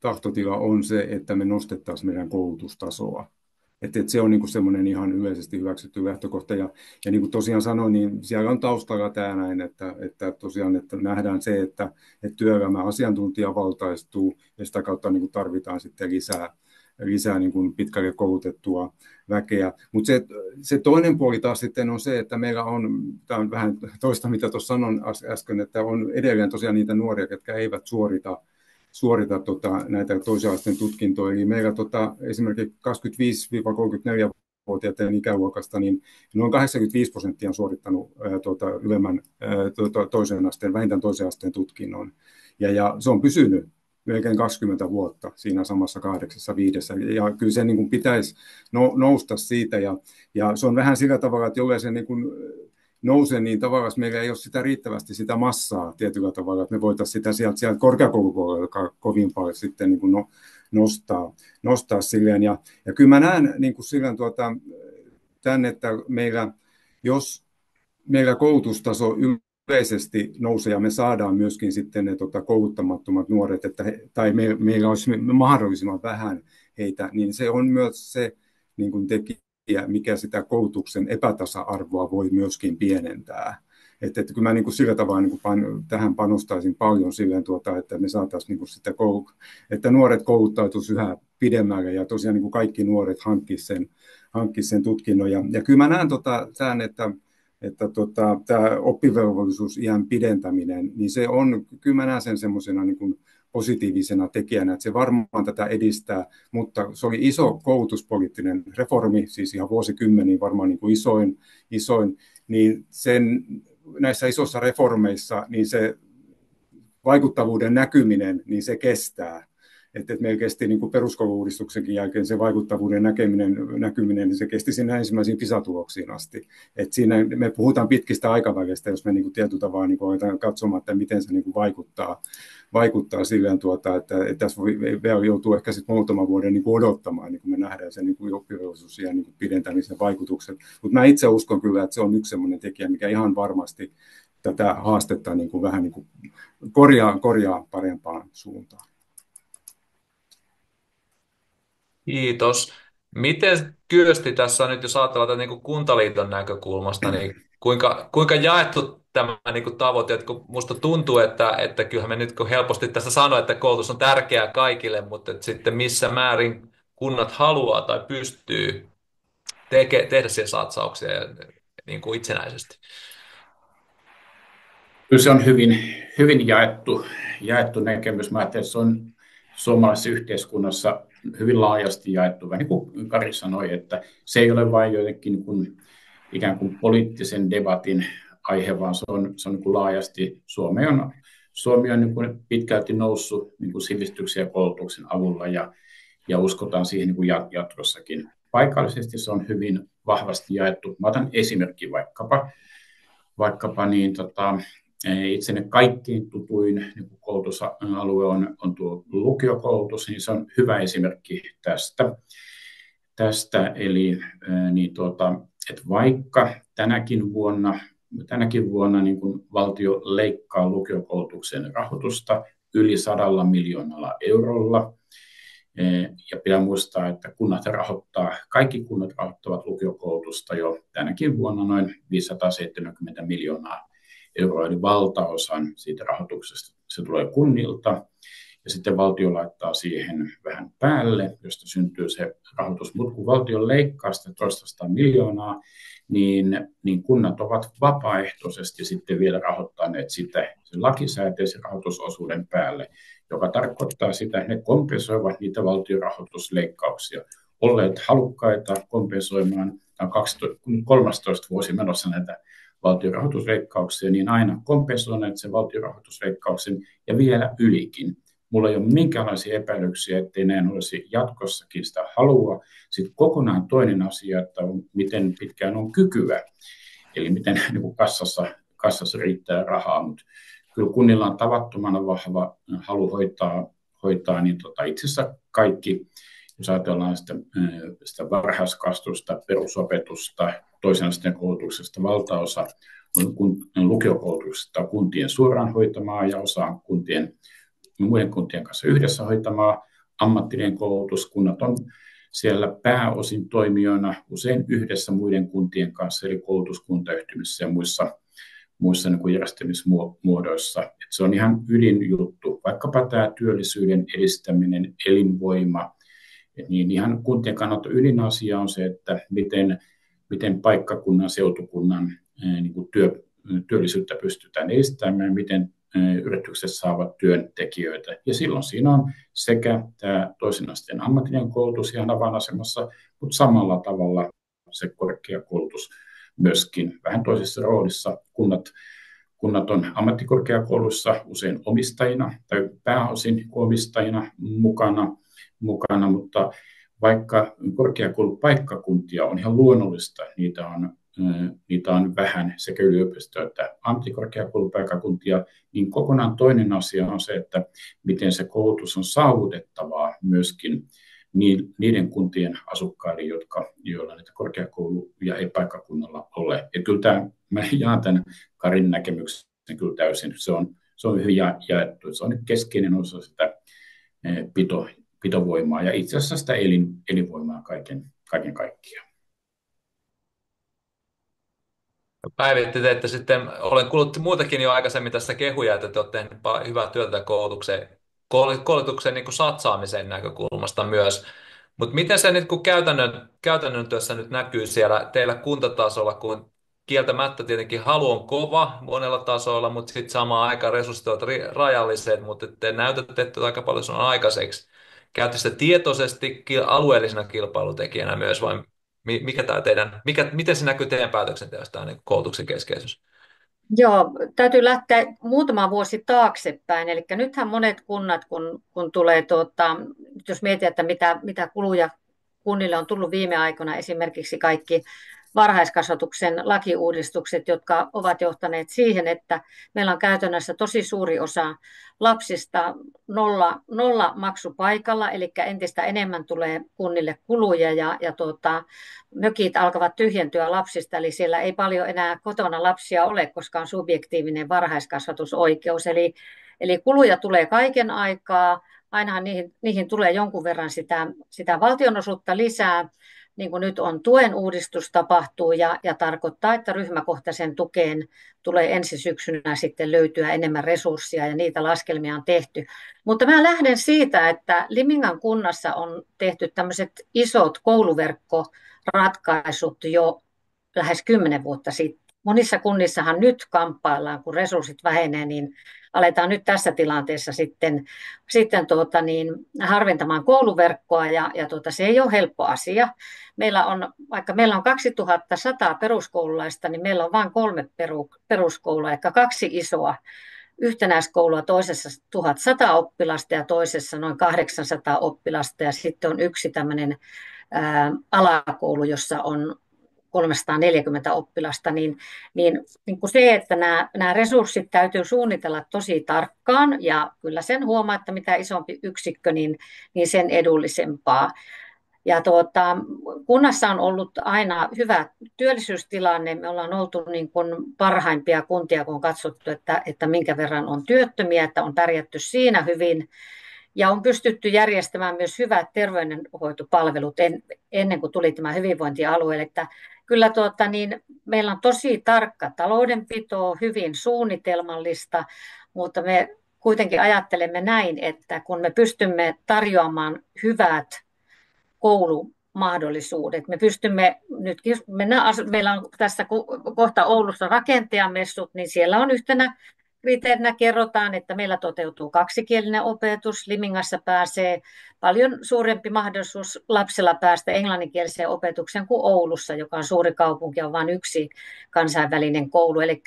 tahtotila on se, että me nostettaisiin meidän koulutustasoa. Että se on niin kuin semmoinen ihan yleisesti hyväksytty lähtökohta. Ja niin kuin tosiaan sanoin, niin siellä on taustalla tämä näin, että tosiaan että nähdään se, että työelämä asiantuntijavaltaistuu ja sitä kautta niin kuin tarvitaan sitten lisää niin kuin pitkälle koulutettua väkeä. Mutta se toinen puoli taas sitten on se, että meillä on, tämä on vähän toista mitä tuossa sanon äsken, että on edelleen tosiaan niitä nuoria, jotka eivät suorita näitä toisen asteen tutkintoja. Eli meillä esimerkiksi 25-34-vuotiaiden ikäluokasta, niin noin 85% on suorittanut ylemmän toisen asteen, vähintään toisen asteen tutkinnon. Ja se on pysynyt melkein 20 vuotta siinä samassa 8-5. Ja kyllä se niin kuin pitäisi nousta siitä. Ja se on vähän sillä tavalla, että jollei se niin kuin nouse, niin tavallaan meillä ei ole sitä riittävästi sitä massaa tietyllä tavalla, että me voitaisiin sitä sieltä korkeakoulupuolella kovin paljon sitten niin kuin nostaa silleen. Ja kyllä mä näen niin kuin silleen tämän, että jos meillä koulutustaso yleisesti nousee ja me saadaan myöskin sitten ne kouluttamattomat nuoret, tai meillä olisi mahdollisimman vähän heitä, niin se on myös se niin kuin tekijä, mikä sitä koulutuksen epätasa-arvoa voi myöskin pienentää. Että kyllä mä niin kuin sillä tavalla niin kuin tähän panostaisin paljon silleen, että me saataisiin niin kuin sitä että nuoret kouluttautuisivat yhä pidemmälle ja tosiaan niin kuin kaikki nuoret hankkisivat sen tutkinnon. Ja kyllä mä näen tämän, että tämä oppivelvollisuusiän pidentäminen, niin se on, kyllä mä näen sen semmoisena niin kuin positiivisena tekijänä, että se varmaan tätä edistää, mutta se oli iso koulutuspoliittinen reformi, siis ihan vuosikymmeniin varmaan niin kuin isoin, niin näissä isoissa reformeissa niin se vaikuttavuuden näkyminen, niin se kestää. Että meillä kesti niin kuin peruskoulu-uudistuksenkin jälkeen se vaikuttavuuden näkyminen, niin se kesti siinä ensimmäisiin PISA-tuloksiin asti. Että siinä me puhutaan pitkistä aikaväleistä, jos me niin kuin tietyllä tavalla niin aletaan katsomaan, että miten se niin kuin vaikuttaa silleen, että tässä vielä joutuu ehkä sitten muutaman vuoden niin kuin odottamaan, niin kuin me nähdään sen niin oppivelvollisuusiän niin kuin pidentämisen vaikutukset. Mutta mä itse uskon kyllä, että se on yksi sellainen tekijä, mikä ihan varmasti tätä haastetta niin kuin vähän niin kuin korjaa parempaan suuntaan. Kiitos. Miten Kyösti tässä nyt, jos ajatellaan tätä niin kuin Kuntaliiton näkökulmasta, niin kuinka jaettu tämä niin kuin tavoite, että kun musta tuntuu, että kyllähän me nyt kun helposti tässä sanoo, että koulutus on tärkeää kaikille, mutta että sitten missä määrin kunnat haluaa tai pystyy tehdä siellä satsauksia niin kuin itsenäisesti? Kyllä se on hyvin jaettu näkemys. Mä ajattelen, että se on suomalaisessa yhteiskunnassa hyvin laajasti jaettu. Vähän niin kuin Kari sanoi, että se ei ole vain jotenkin ikään kuin poliittisen debatin aihe, vaan se on niin kuin laajasti. Suomi on niin kuin pitkälti noussut niin kuin sivistyksen ja koulutuksen avulla ja uskotaan siihen niin kuin jatkossakin. Paikallisesti se on hyvin vahvasti jaettu. Mä otan esimerkki vaikkapa niin, itsenne kaikkein tutuin niin koulutusalue on tuo lukiokoulutus, niin se on hyvä esimerkki tästä. Eli niin että vaikka tänäkin vuonna tänäkin vuonna niin kuin valtio leikkaa lukiokoulutuksen rahoitusta yli 100 miljoonalla eurolla. Ja pitää muistaa, että kaikki kunnat rahoittavat lukiokoulutusta jo tänäkin vuonna noin 570 miljoonaa euroa, eli valtaosan siitä rahoituksesta se tulee kunnilta. Ja sitten valtio laittaa siihen vähän päälle, josta syntyy se rahoitus. Mutta kun valtio leikkaa sitä 100 miljoonaa, niin kunnat ovat vapaaehtoisesti sitten vielä rahoittaneet sitä sen lakisääteisen rahoitusosuuden päälle, joka tarkoittaa sitä, että ne kompensoivat niitä valtionrahoitusleikkauksia. Olleet halukkaita kompensoimaan, on 13 vuosi menossa näitä valtionrahoitusleikkauksia, niin aina kompensoineet sen valtionrahoitusleikkauksen ja vielä ylikin. Mulla ei ole minkäänlaisia epäilyksiä, ettei näin olisi jatkossakin sitä halua. Sitten kokonaan toinen asia, että miten pitkään on kykyä, eli miten niin kassassa riittää rahaa, mutta kyllä kunnilla on tavattoman vahva halu hoitaa niin itse asiassa kaikki, jos ajatellaan sitä varhaiskasvatusta, perusopetusta, toisen asteen koulutuksesta, valtaosa on lukiokoulutuksesta kuntien suoraan hoitamaa ja osa muiden kuntien kanssa yhdessä hoitamaa. Ammatillinen koulutus, kunnat on siellä pääosin toimijoina usein yhdessä muiden kuntien kanssa, eli koulutuskuntayhtymissä ja muissa niin kuin järjestämismuodoissa. Että se on ihan ydinjuttu, vaikkapa tämä työllisyyden edistäminen, elinvoima, niin ihan kuntien kannalta ydinasia on se, että miten paikkakunnan, seutukunnan niin kuin työllisyyttä pystytään edistämään, miten yritykset saavat työntekijöitä. Ja silloin siinä on sekä tämä toisen asteen ammatillinen koulutus ihan avainasemassa, mutta samalla tavalla se korkeakoulutus myöskin vähän toisessa roolissa. Kunnat on ammattikorkeakoulussa usein omistajina tai pääosin omistajina mukana, mutta vaikka korkeakoulupaikkakuntia on ihan luonnollista, niitä on vähän sekä yliopisto- että ammattikorkeakoulupaikkakuntia, niin kokonaan toinen asia on se, että miten se koulutus on saavutettavaa myöskin niiden kuntien asukkaille, joilla niitä korkeakouluja ei paikkakunnalla ole. Ja kyllä mä jaan tämän Karin näkemyksen kyllä täysin. Se on hyvin jaettu. Se on keskeinen osa sitä pitovoimaa ja itse asiassa sitä elinvoimaa kaiken kaikkiaan. Päivitte, että sitten olen kuullut muutakin jo aikaisemmin tässä kehuja, että te olette tehneet hyvää työtä koulutuksen niin kuin satsaamisen näkökulmasta myös. Mutta miten se niin kuin käytännön työssä nyt näkyy siellä teillä kuntatasolla, kun kieltämättä tietenkin halu on kova monella tasolla, mutta sitten samaan aikaan resurssit ovat rajalliset, mutta te näytätte, että aika paljon se on aikaiseksi. Käytte sitä tietoisesti alueellisena kilpailutekijänä myös, vai miten se näkyy teidän päätöksenteossa, tämä niin koulutuksen keskeisyys? Joo, täytyy lähteä muutama vuosi taaksepäin. Eli nythän monet kunnat, kun tulee, jos mietitään, että mitä kuluja kunnille on tullut viime aikoina, esimerkiksi kaikki varhaiskasvatuksen lakiuudistukset, jotka ovat johtaneet siihen, että meillä on käytännössä tosi suuri osa lapsista nolla maksupaikalla, eli entistä enemmän tulee kunnille kuluja ja mökit alkavat tyhjentyä lapsista, eli siellä ei paljon enää kotona lapsia ole, koska on subjektiivinen varhaiskasvatusoikeus, eli kuluja tulee kaiken aikaa, ainahan niihin tulee jonkun verran sitä valtionosuutta lisää, niin kuin nyt on tuen uudistus tapahtuu ja tarkoittaa, että ryhmäkohtaisen tukeen tulee ensi syksynä sitten löytyä enemmän resursseja ja niitä laskelmia on tehty. Mutta mä lähden siitä, että Limingan kunnassa on tehty tämmöiset isot kouluverkkoratkaisut jo lähes 10 vuotta sitten. Monissa kunnissahan nyt kamppaillaan, kun resurssit vähenee, niin aletaan nyt tässä tilanteessa sitten harventamaan kouluverkkoa ja se ei ole helppo asia. Vaikka meillä on 2100 peruskoululaista, niin meillä on vain 3 peruskoulua, eli 2 isoa yhtenäiskoulua, toisessa 1100 oppilasta ja toisessa noin 800 oppilasta ja sitten on yksi tämmöinen alakoulu, jossa on 340 oppilasta, niin kuin se, että nämä resurssit täytyy suunnitella tosi tarkkaan ja kyllä sen huomaa, että mitä isompi yksikkö, niin sen edullisempaa. Ja kunnassa on ollut aina hyvä työllisyystilanne. Me ollaan oltu niin kuin parhaimpia kuntia, kun on katsottu, että minkä verran on työttömiä, että on pärjätty siinä hyvin. Ja on pystytty järjestämään myös hyvät terveydenhoitopalvelut ennen kuin tuli tämä hyvinvointialue. Että kyllä meillä on tosi tarkka taloudenpito, hyvin suunnitelmallista, mutta me kuitenkin ajattelemme näin, että kun me pystymme tarjoamaan hyvät koulumahdollisuudet. Me pystymme nytkin, meillä on tässä kohta Oulussa rakentajamessut, niin siellä on yhtenä kriteerinä kerrotaan, että meillä toteutuu kaksikielinen opetus. Limingassa pääsee paljon suurempi mahdollisuus lapsella päästä englanninkieliseen opetukseen kuin Oulussa, joka on suuri kaupunki ja on vain yksi kansainvälinen koulu. Eli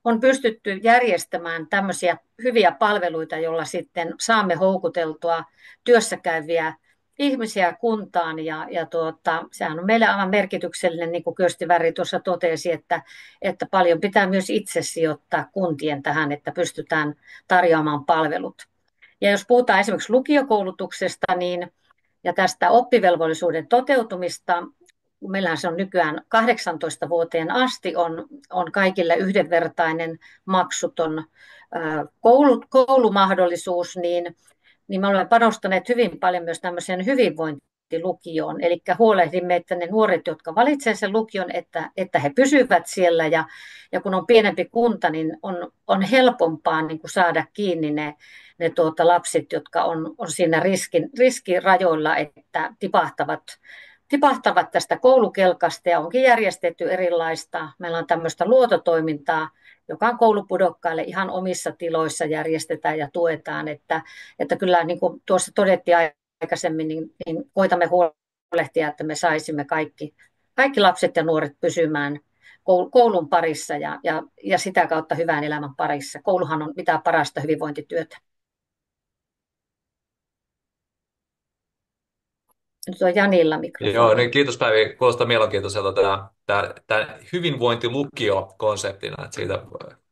on pystytty järjestämään tämmöisiä hyviä palveluita, joilla sitten saamme houkuteltua työssäkäyviä ihmisiä kuntaan sehän on meille aivan merkityksellinen, niin kuin Kyösti Väri tuossa totesi, että paljon pitää myös itse sijoittaa kuntien tähän, että pystytään tarjoamaan palvelut. Ja jos puhutaan esimerkiksi lukiokoulutuksesta ja tästä oppivelvollisuuden toteutumista, meillähän se on nykyään 18 vuoteen asti on kaikille yhdenvertainen maksuton koulumahdollisuus, niin me olemme panostaneet hyvin paljon myös tämmöiseen hyvinvointilukioon. Eli huolehdimme, että ne nuoret, jotka valitsevat sen lukion, että he pysyvät siellä. Ja kun on pienempi kunta, niin on helpompaa niin kuin saada kiinni ne lapset, jotka on siinä riskirajoilla, että tipahtavat tästä koulukelkasta. Ja onkin järjestetty erilaista. Meillä on tämmöistä luototoimintaa, joka on koulupudokkaille ihan omissa tiloissa järjestetään ja tuetaan. Että kyllä niin kuin tuossa todettiin aikaisemmin, niin koitamme huolehtia, että me saisimme kaikki lapset ja nuoret pysymään koulun parissa ja sitä kautta hyvän elämän parissa. Kouluhan on mitä parasta hyvinvointityötä. Nyt on Janilla mikrofoni. Joo, niin kiitos Päivi. Kuulostaa mielenkiintoiselta tämä hyvinvointilukio-konseptina. Että siitä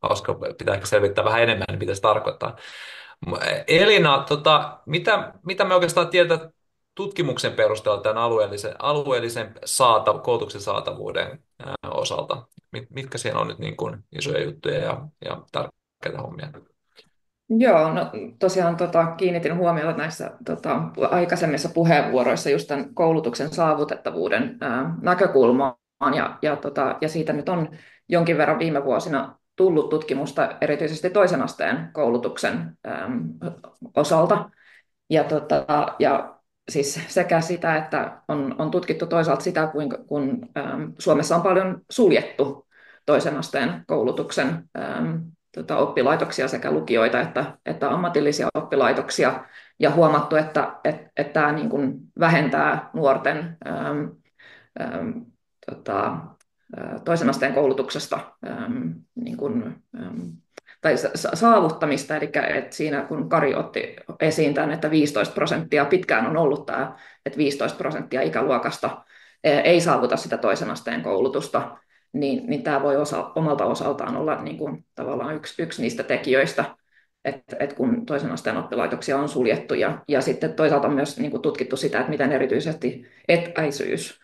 hauska pitää selvittää vähän enemmän, mitä se tarkoittaa. Elina, mitä me oikeastaan tiedetään tutkimuksen perusteella tämän alueellisen koulutuksen saatavuuden osalta? Mitkä siellä on nyt niin kuin isoja juttuja ja tärkeitä hommia? Joo, no tosiaan kiinnitin huomiota näissä aikaisemmissa puheenvuoroissa just tämän koulutuksen saavutettavuuden näkökulmaan ja siitä nyt on jonkin verran viime vuosina tullut tutkimusta erityisesti toisen asteen koulutuksen osalta ja siis sekä sitä, että on tutkittu toisaalta sitä, kun Suomessa on paljon suljettu toisen asteen koulutuksen oppilaitoksia sekä lukioita että ammatillisia oppilaitoksia ja huomattu, että tämä niin kuin vähentää nuorten toisen asteen koulutuksesta niin kuin, tai saavuttamista, eli että siinä kun Kari otti esiin tämän, että 15% pitkään on ollut tämä, että 15% ikäluokasta ei saavuta sitä toisen asteen koulutusta, niin tämä voi omalta osaltaan olla niin kuin tavallaan yksi niistä tekijöistä, että kun toisen asteen oppilaitoksia on suljettu ja sitten toisaalta on myös niin kuin tutkittu sitä, että miten erityisesti etäisyys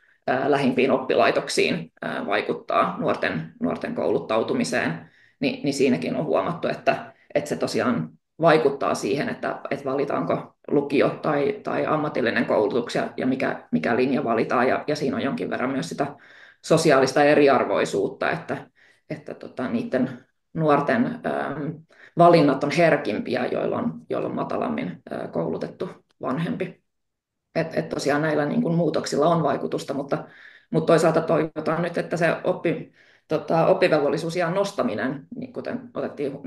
lähimpiin oppilaitoksiin vaikuttaa nuorten kouluttautumiseen, niin siinäkin on huomattu, että se tosiaan vaikuttaa siihen, että valitaanko lukio tai ammatillinen koulutus ja mikä linja valitaan, ja siinä on jonkin verran myös sitä sosiaalista eriarvoisuutta, että niiden nuorten valinnat on herkimpiä, joilla on matalammin koulutettu vanhempi. Että tosiaan näillä niin kuin muutoksilla on vaikutusta, mutta toisaalta toivotaan nyt, että se oppivelvollisuusiän nostaminen, niin kuten otettiin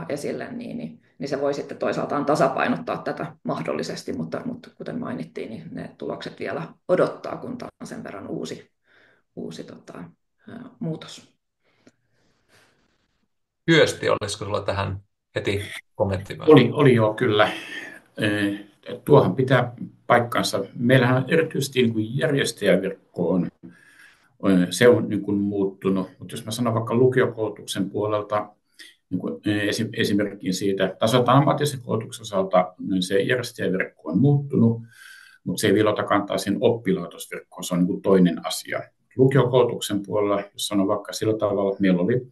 esille, niin se voi sitten toisaaltaan tasapainottaa tätä mahdollisesti, mutta kuten mainittiin, niin ne tulokset vielä odottaa, kun tämä on sen verran uusi muutos. Kyösti, olisiko sinulla tähän heti kommentti? Oli joo, kyllä. Tuohan pitää paikkansa. Meillähän on erityisesti niin kuin järjestäjäverkko se on niin kuin muuttunut, mutta jos mä sanon vaikka lukiokoulutuksen puolelta niin kuin esimerkkin siitä tasoitan ammatillisen koulutuksen osalta, niin se järjestäjäverkko on muuttunut, mutta se ei vielä ota kantaa siihen oppilaitosverkkoon, se on niin kuin toinen asia. Lukiokoulutuksen puolella, jos sanon vaikka sillä tavalla, että meillä oli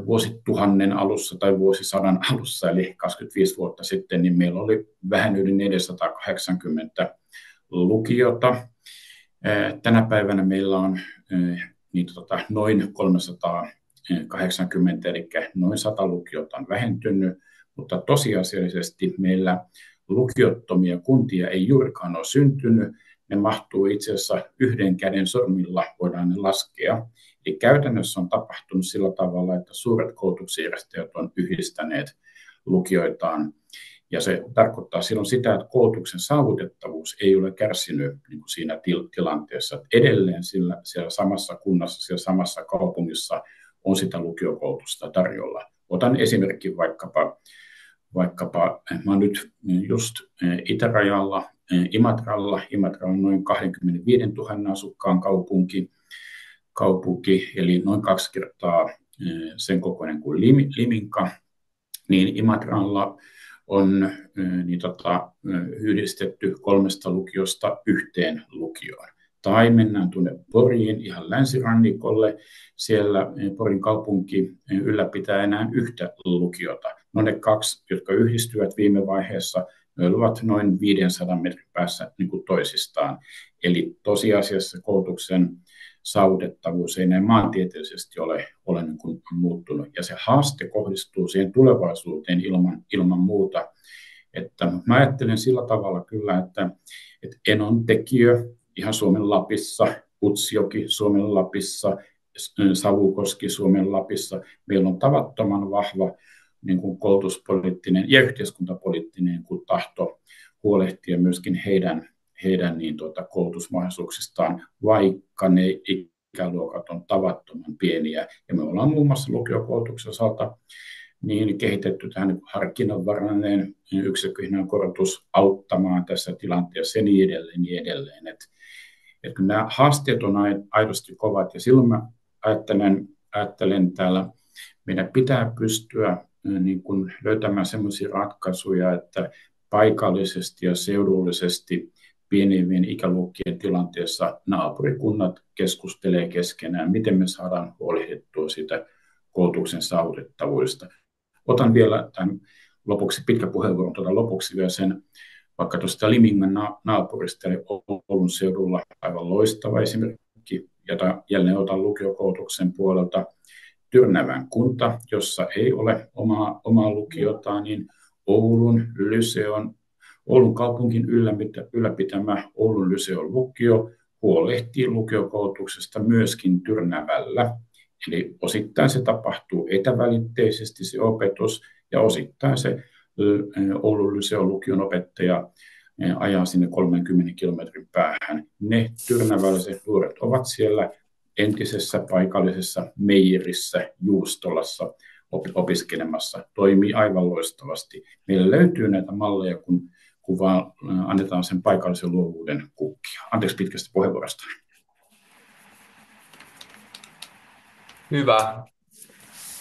vuosituhannen alussa tai vuosisadan alussa, eli 25 vuotta sitten, niin meillä oli vähän yli 480 lukiota. Tänä päivänä meillä on noin 380, eli noin 100 lukiota on vähentynyt, mutta tosiasiallisesti meillä lukiottomia kuntia ei juurikaan ole syntynyt. Ne mahtuu itse asiassa yhden käden sormilla, voidaan ne laskea. Eli käytännössä on tapahtunut sillä tavalla, että suuret koulutusjärjestäjät on yhdistäneet lukioitaan. Ja se tarkoittaa silloin sitä, että koulutuksen saavutettavuus ei ole kärsinyt niin kuin siinä tilanteessa. Että edelleen siellä samassa kunnassa, siellä samassa kaupungissa on sitä lukiokoulutusta tarjolla. Otan esimerkki vaikkapa mä olen nyt just itärajalla Imatralla. Imatra on noin 25 000 asukkaan kaupunki, eli noin 2 kertaa sen kokoinen kuin Liminka. Niin Imatralla on yhdistetty 3 lukiosta yhteen lukioon. Tai mennään tuonne Poriin ihan länsirannikolle. Siellä Porin kaupunki ylläpitää enää yhtä lukiota. No ne 2, jotka yhdistyvät viime vaiheessa, ne olivat noin 500 metrin päässä niin kuin toisistaan. Eli tosiasiassa koulutuksen saavutettavuus ei näin maantieteellisesti ole niin kuin muuttunut. Ja se haaste kohdistuu siihen tulevaisuuteen ilman muuta. Että mä ajattelen sillä tavalla kyllä, että Enontekiö ihan Suomen Lapissa, Utsjoki Suomen Lapissa, Savukoski Suomen Lapissa. Meillä on tavattoman vahva niin kuin koulutuspoliittinen ja yhteiskuntapoliittinen niin kuin tahto huolehtia myöskin heidän koulutusmahdollisuuksistaan, vaikka ne ikäluokat on tavattoman pieniä. Ja me ollaan muun muassa lukiokoulutuksen osalta niin kehitetty tähän harkinnanvarainen yksikköhinnan korotus auttamaan tässä tilanteessa ja niin edelleen. Että nämä haasteet on aidosti kovat ja silloin mä ajattelen täällä, meidän pitää pystyä niin kuin löytämään sellaisia ratkaisuja, että paikallisesti ja seudullisesti pienivien ikäluokkien tilanteessa naapurikunnat keskustelee keskenään, miten me saadaan huolehdittua siitä koulutuksen saavutettavuudesta. Otan vielä tämän lopuksi, pitkä puheenvuoro, lopuksi vielä sen, vaikka tuosta Limingan naapurista, eli Oulun seudulla aivan loistava esimerkki, jota jälleen otan lukiokoulutuksen puolelta, Tyrnävän kunta, jossa ei ole omaa lukiota, niin Oulun kaupungin ylläpitämä Oulun Lyseon lukio huolehtii lukiokoulutuksesta myöskin Tyrnävällä. Eli osittain se tapahtuu etävälitteisesti se opetus ja osittain se Oulun Lyseon lukion opettaja ajaa sinne 30 kilometrin päähän. Ne tyrnäväläiset nuoret ovat siellä entisessä paikallisessa meijerissä Juustolassa opiskelemassa. Toimii aivan loistavasti. Meillä löytyy näitä malleja, kun vaan annetaan sen paikallisen luovuuden kukkia. Anteeksi pitkästä puheenvuorosta. Hyvä.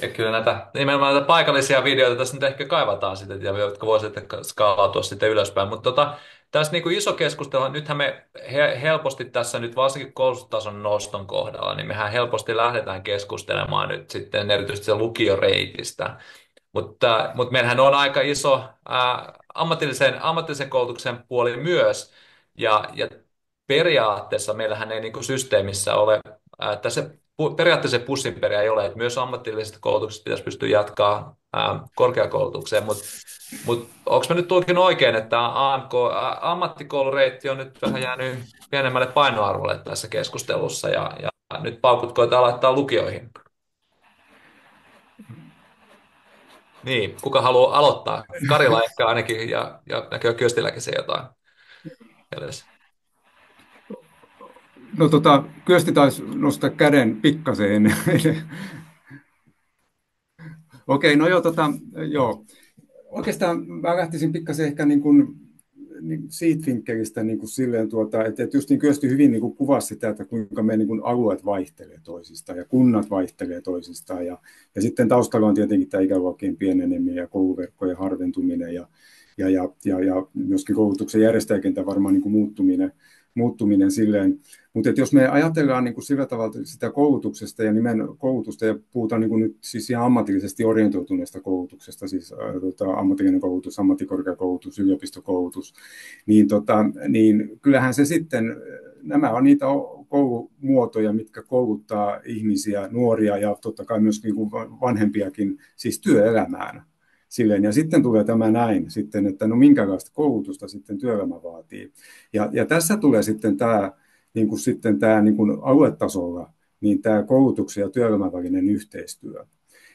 Ja kyllä nimenomaan näitä paikallisia videoita tässä nyt ehkä kaivataan sitten, jotka voisitte skaalautua sitten ylöspäin. Mutta tässä niin kuin iso keskustelu, nythän me helposti tässä nyt varsinkin koulutustason noston kohdalla, niin mehän helposti lähdetään keskustelemaan nyt sitten erityisesti lukioreitistä. Mutta meillähän on aika iso ammatillisen koulutuksen puoli myös, ja periaatteessa meillähän ei niin kuin systeemissä ole, tässä periaatteessa pussinperiä ei ole, että myös ammatillisesta koulutuksesta pitäisi pystyä jatkaa korkeakoulutukseen, mutta onko mä nyt tulkinut oikein, että ammattikoulureitti on nyt vähän jäänyt pienemmälle painoarvolle tässä keskustelussa ja nyt paukut koetaan laittaa lukioihin? Niin, kuka haluaa aloittaa? Karila ehkä ainakin ja näkyy Kyöstilläkin se jotain. No Kyösti taisi nostaa käden pikkasen ennen. Okei, no joo. Oikeastaan mä lähtisin pikkasen ehkä siitä vinkkelistä silleen, että just niin Kyösti hyvin kuvasi sitä, että kuinka meidän alueet vaihtelee toisistaan ja kunnat vaihtelee toisistaan. Ja sitten taustalla on tietenkin tämä ikäluokkien pieneneminen ja kouluverkkojen harventuminen. ja myöskin koulutuksen järjestäjäkentän varmaan niin kuin muuttuminen silleen. Mutta jos me ajatellaan niin kuin sillä tavalla sitä koulutuksesta ja koulutusta ja puhutaan niin kuin nyt siis ihan ammatillisesti orientoituneesta koulutuksesta, siis ammatillinen koulutus, ammattikorkeakoulutus, yliopistokoulutus, niin kyllähän se sitten, nämä on niitä koulumuotoja, mitkä kouluttaa ihmisiä, nuoria ja totta kai myös niin kuin vanhempiakin siis työelämään. Silleen. Ja sitten tulee tämä näin, sitten, että no minkälaista koulutusta sitten työelämä vaatii. Ja tässä tulee sitten tämä, niin kuin aluetasolla, niin tämä koulutuksen ja työelämän välinen yhteistyö.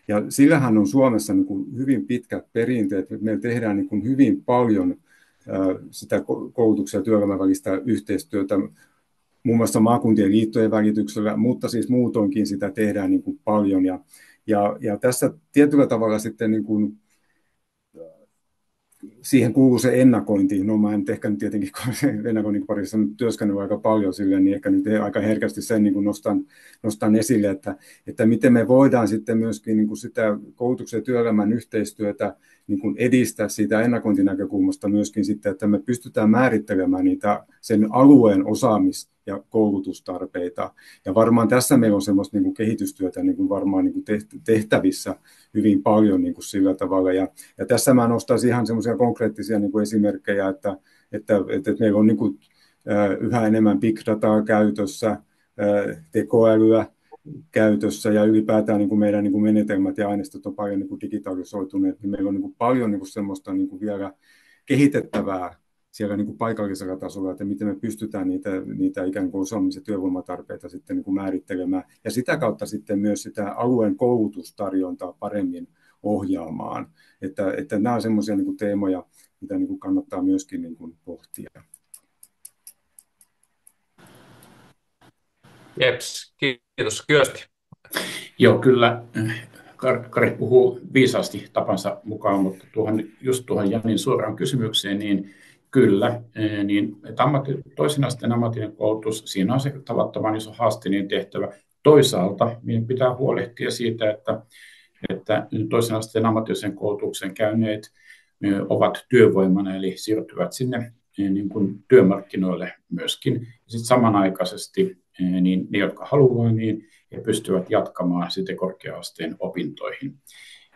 Ja sillähän on Suomessa niin kuin hyvin pitkät perinteet. Meillä tehdään niin kuin hyvin paljon sitä koulutuksen ja työelämän välistä yhteistyötä, muun muassa maakuntien liittojen välityksellä, mutta siis muutoinkin sitä tehdään niin kuin paljon. Ja tässä tietyllä tavalla sitten niin kuin siihen kuuluu se ennakointi. No mä en ehkä nyt tietenkin, kun ennakoinnin parissa on työskennellyt aika paljon silleen, niin ehkä nyt aika herkästi sen niin kuin nostan esille, että miten me voidaan sitten myöskin niin kuin sitä koulutuksen ja työelämän yhteistyötä niin kuin edistää siitä ennakointinäkökulmasta myöskin sitten, että me pystytään määrittelemään niitä sen alueen osaamis- ja koulutustarpeita. Ja varmaan tässä meillä on semmoista niin kuin kehitystyötä niin kuin varmaan niin kuin tehtävissä hyvin paljon niin kuin sillä tavalla. Ja tässä mä nostaisin ihan semmoisia konkreettisia niin kuin esimerkkejä, että meillä on niin kuin, yhä enemmän big dataa käytössä, tekoälyä käytössä ja ylipäätään niin kuin meidän niin kuin menetelmät ja aineistot on paljon niin kuin digitalisoituneet, niin meillä on niin kuin paljon niin kuin semmoista niin kuin vielä kehitettävää siellä niin kuin paikallisella tasolla, että miten me pystytään niitä ikään kuin osaamis- ja työvoimatarpeita sitten niin kuin määrittelemään ja sitä kautta sitten myös sitä alueen koulutustarjontaa paremmin ohjaamaan. Että nämä on semmoisia niin kuin teemoja, mitä niin kuin kannattaa myöskin niin kuin pohtia. Jeps, kiitos. Kyösti. Joo, kyllä. Kari puhuu viisaasti tapansa mukaan, mutta just tuohon Janin suoraan kysymykseen, niin kyllä, niin että toisen asteen ammatillinen koulutus, siinä on se tavattoman iso haasteellinen tehtävä. Toisaalta meidän pitää huolehtia siitä, että toisen asteen ammatillisen koulutuksen käyneet ovat työvoimana, eli siirtyvät sinne niin kuin työmarkkinoille myöskin. Ja sitten samanaikaisesti niin ne, jotka haluavat, niin he pystyvät jatkamaan sitten korkea-asteen opintoihin.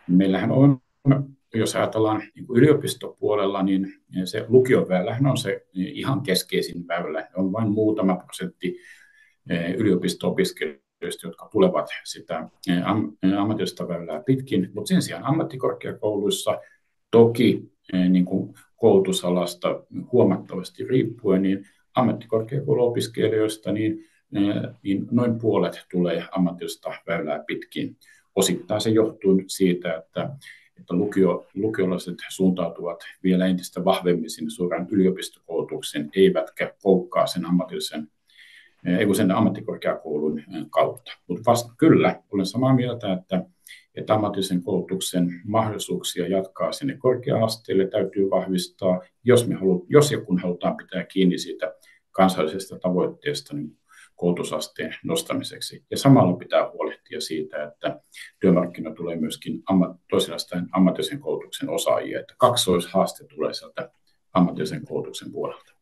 Meillähän on, jos ajatellaan niin kuin yliopistopuolella, niin se lukioväylähän on se ihan keskeisin väylä. On vain muutama prosentti yliopisto-opiskelijoista, jotka tulevat sitä ammatillista väylää pitkin, mutta sen sijaan ammattikorkeakouluissa toki niin kuin koulutusalasta huomattavasti riippuen, niin ammattikorkeakouluopiskelijoista niin noin puolet tulee ammatillista väylää pitkin. Osittain se johtuu nyt siitä, että lukiolaiset suuntautuvat vielä entistä vahvemmin sinne suoraan yliopistokoulutukseen, eivätkä koukkaa sen ammattikorkeakoulun kautta. Mutta kyllä, olen samaa mieltä, että ammatillisen koulutuksen mahdollisuuksia jatkaa sinne korkea-asteelle täytyy vahvistaa, jos ja kun halutaan pitää kiinni siitä kansallisesta tavoitteesta niin koulutusasteen nostamiseksi. Ja samalla pitää huolehtia siitä, että työmarkkina tulee myöskin toisen asteen ammatillisen koulutuksen osaajia, että kaksoishaaste tulee sieltä ammatillisen koulutuksen puolelta.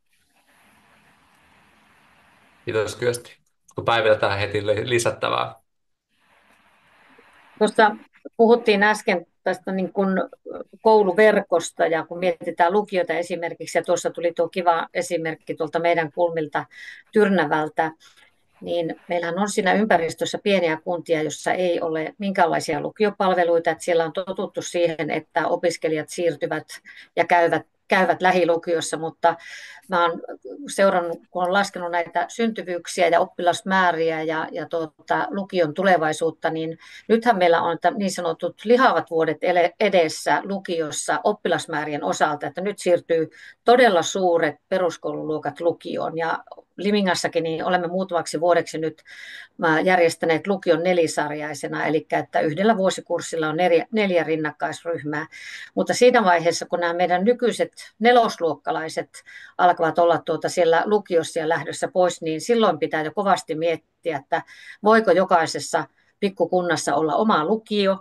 Kiitos Kyösti. Kun Päivillä tähän heti lisättävää. Tuossa puhuttiin äsken tästä niin kuin kouluverkosta ja kun mietitään lukiota esimerkiksi, ja tuossa tuli tuo kiva esimerkki tuolta meidän kulmilta Tyrnävältä, niin meillähän on siinä ympäristössä pieniä kuntia, joissa ei ole minkäänlaisia lukiopalveluita, että siellä on totuttu siihen, että opiskelijat siirtyvät ja käyvät lähilukiossa, mutta mä oon seurannut, kun olen laskenut näitä syntyvyyksiä ja oppilasmääriä ja lukion tulevaisuutta, niin nythän meillä on niin sanotut lihavat vuodet edessä lukiossa oppilasmäärien osalta, että nyt siirtyy todella suuret peruskoululuokat lukioon ja Limingassakin niin olemme muutamaksi vuodeksi nyt järjestäneet lukion nelisarjaisena, eli että yhdellä vuosikurssilla on 4 rinnakkaisryhmää. Mutta siinä vaiheessa, kun nämä meidän nykyiset nelosluokkalaiset alkavat olla siellä lukiossa ja lähdössä pois, niin silloin pitää jo kovasti miettiä, että voiko jokaisessa pikkukunnassa olla oma lukio,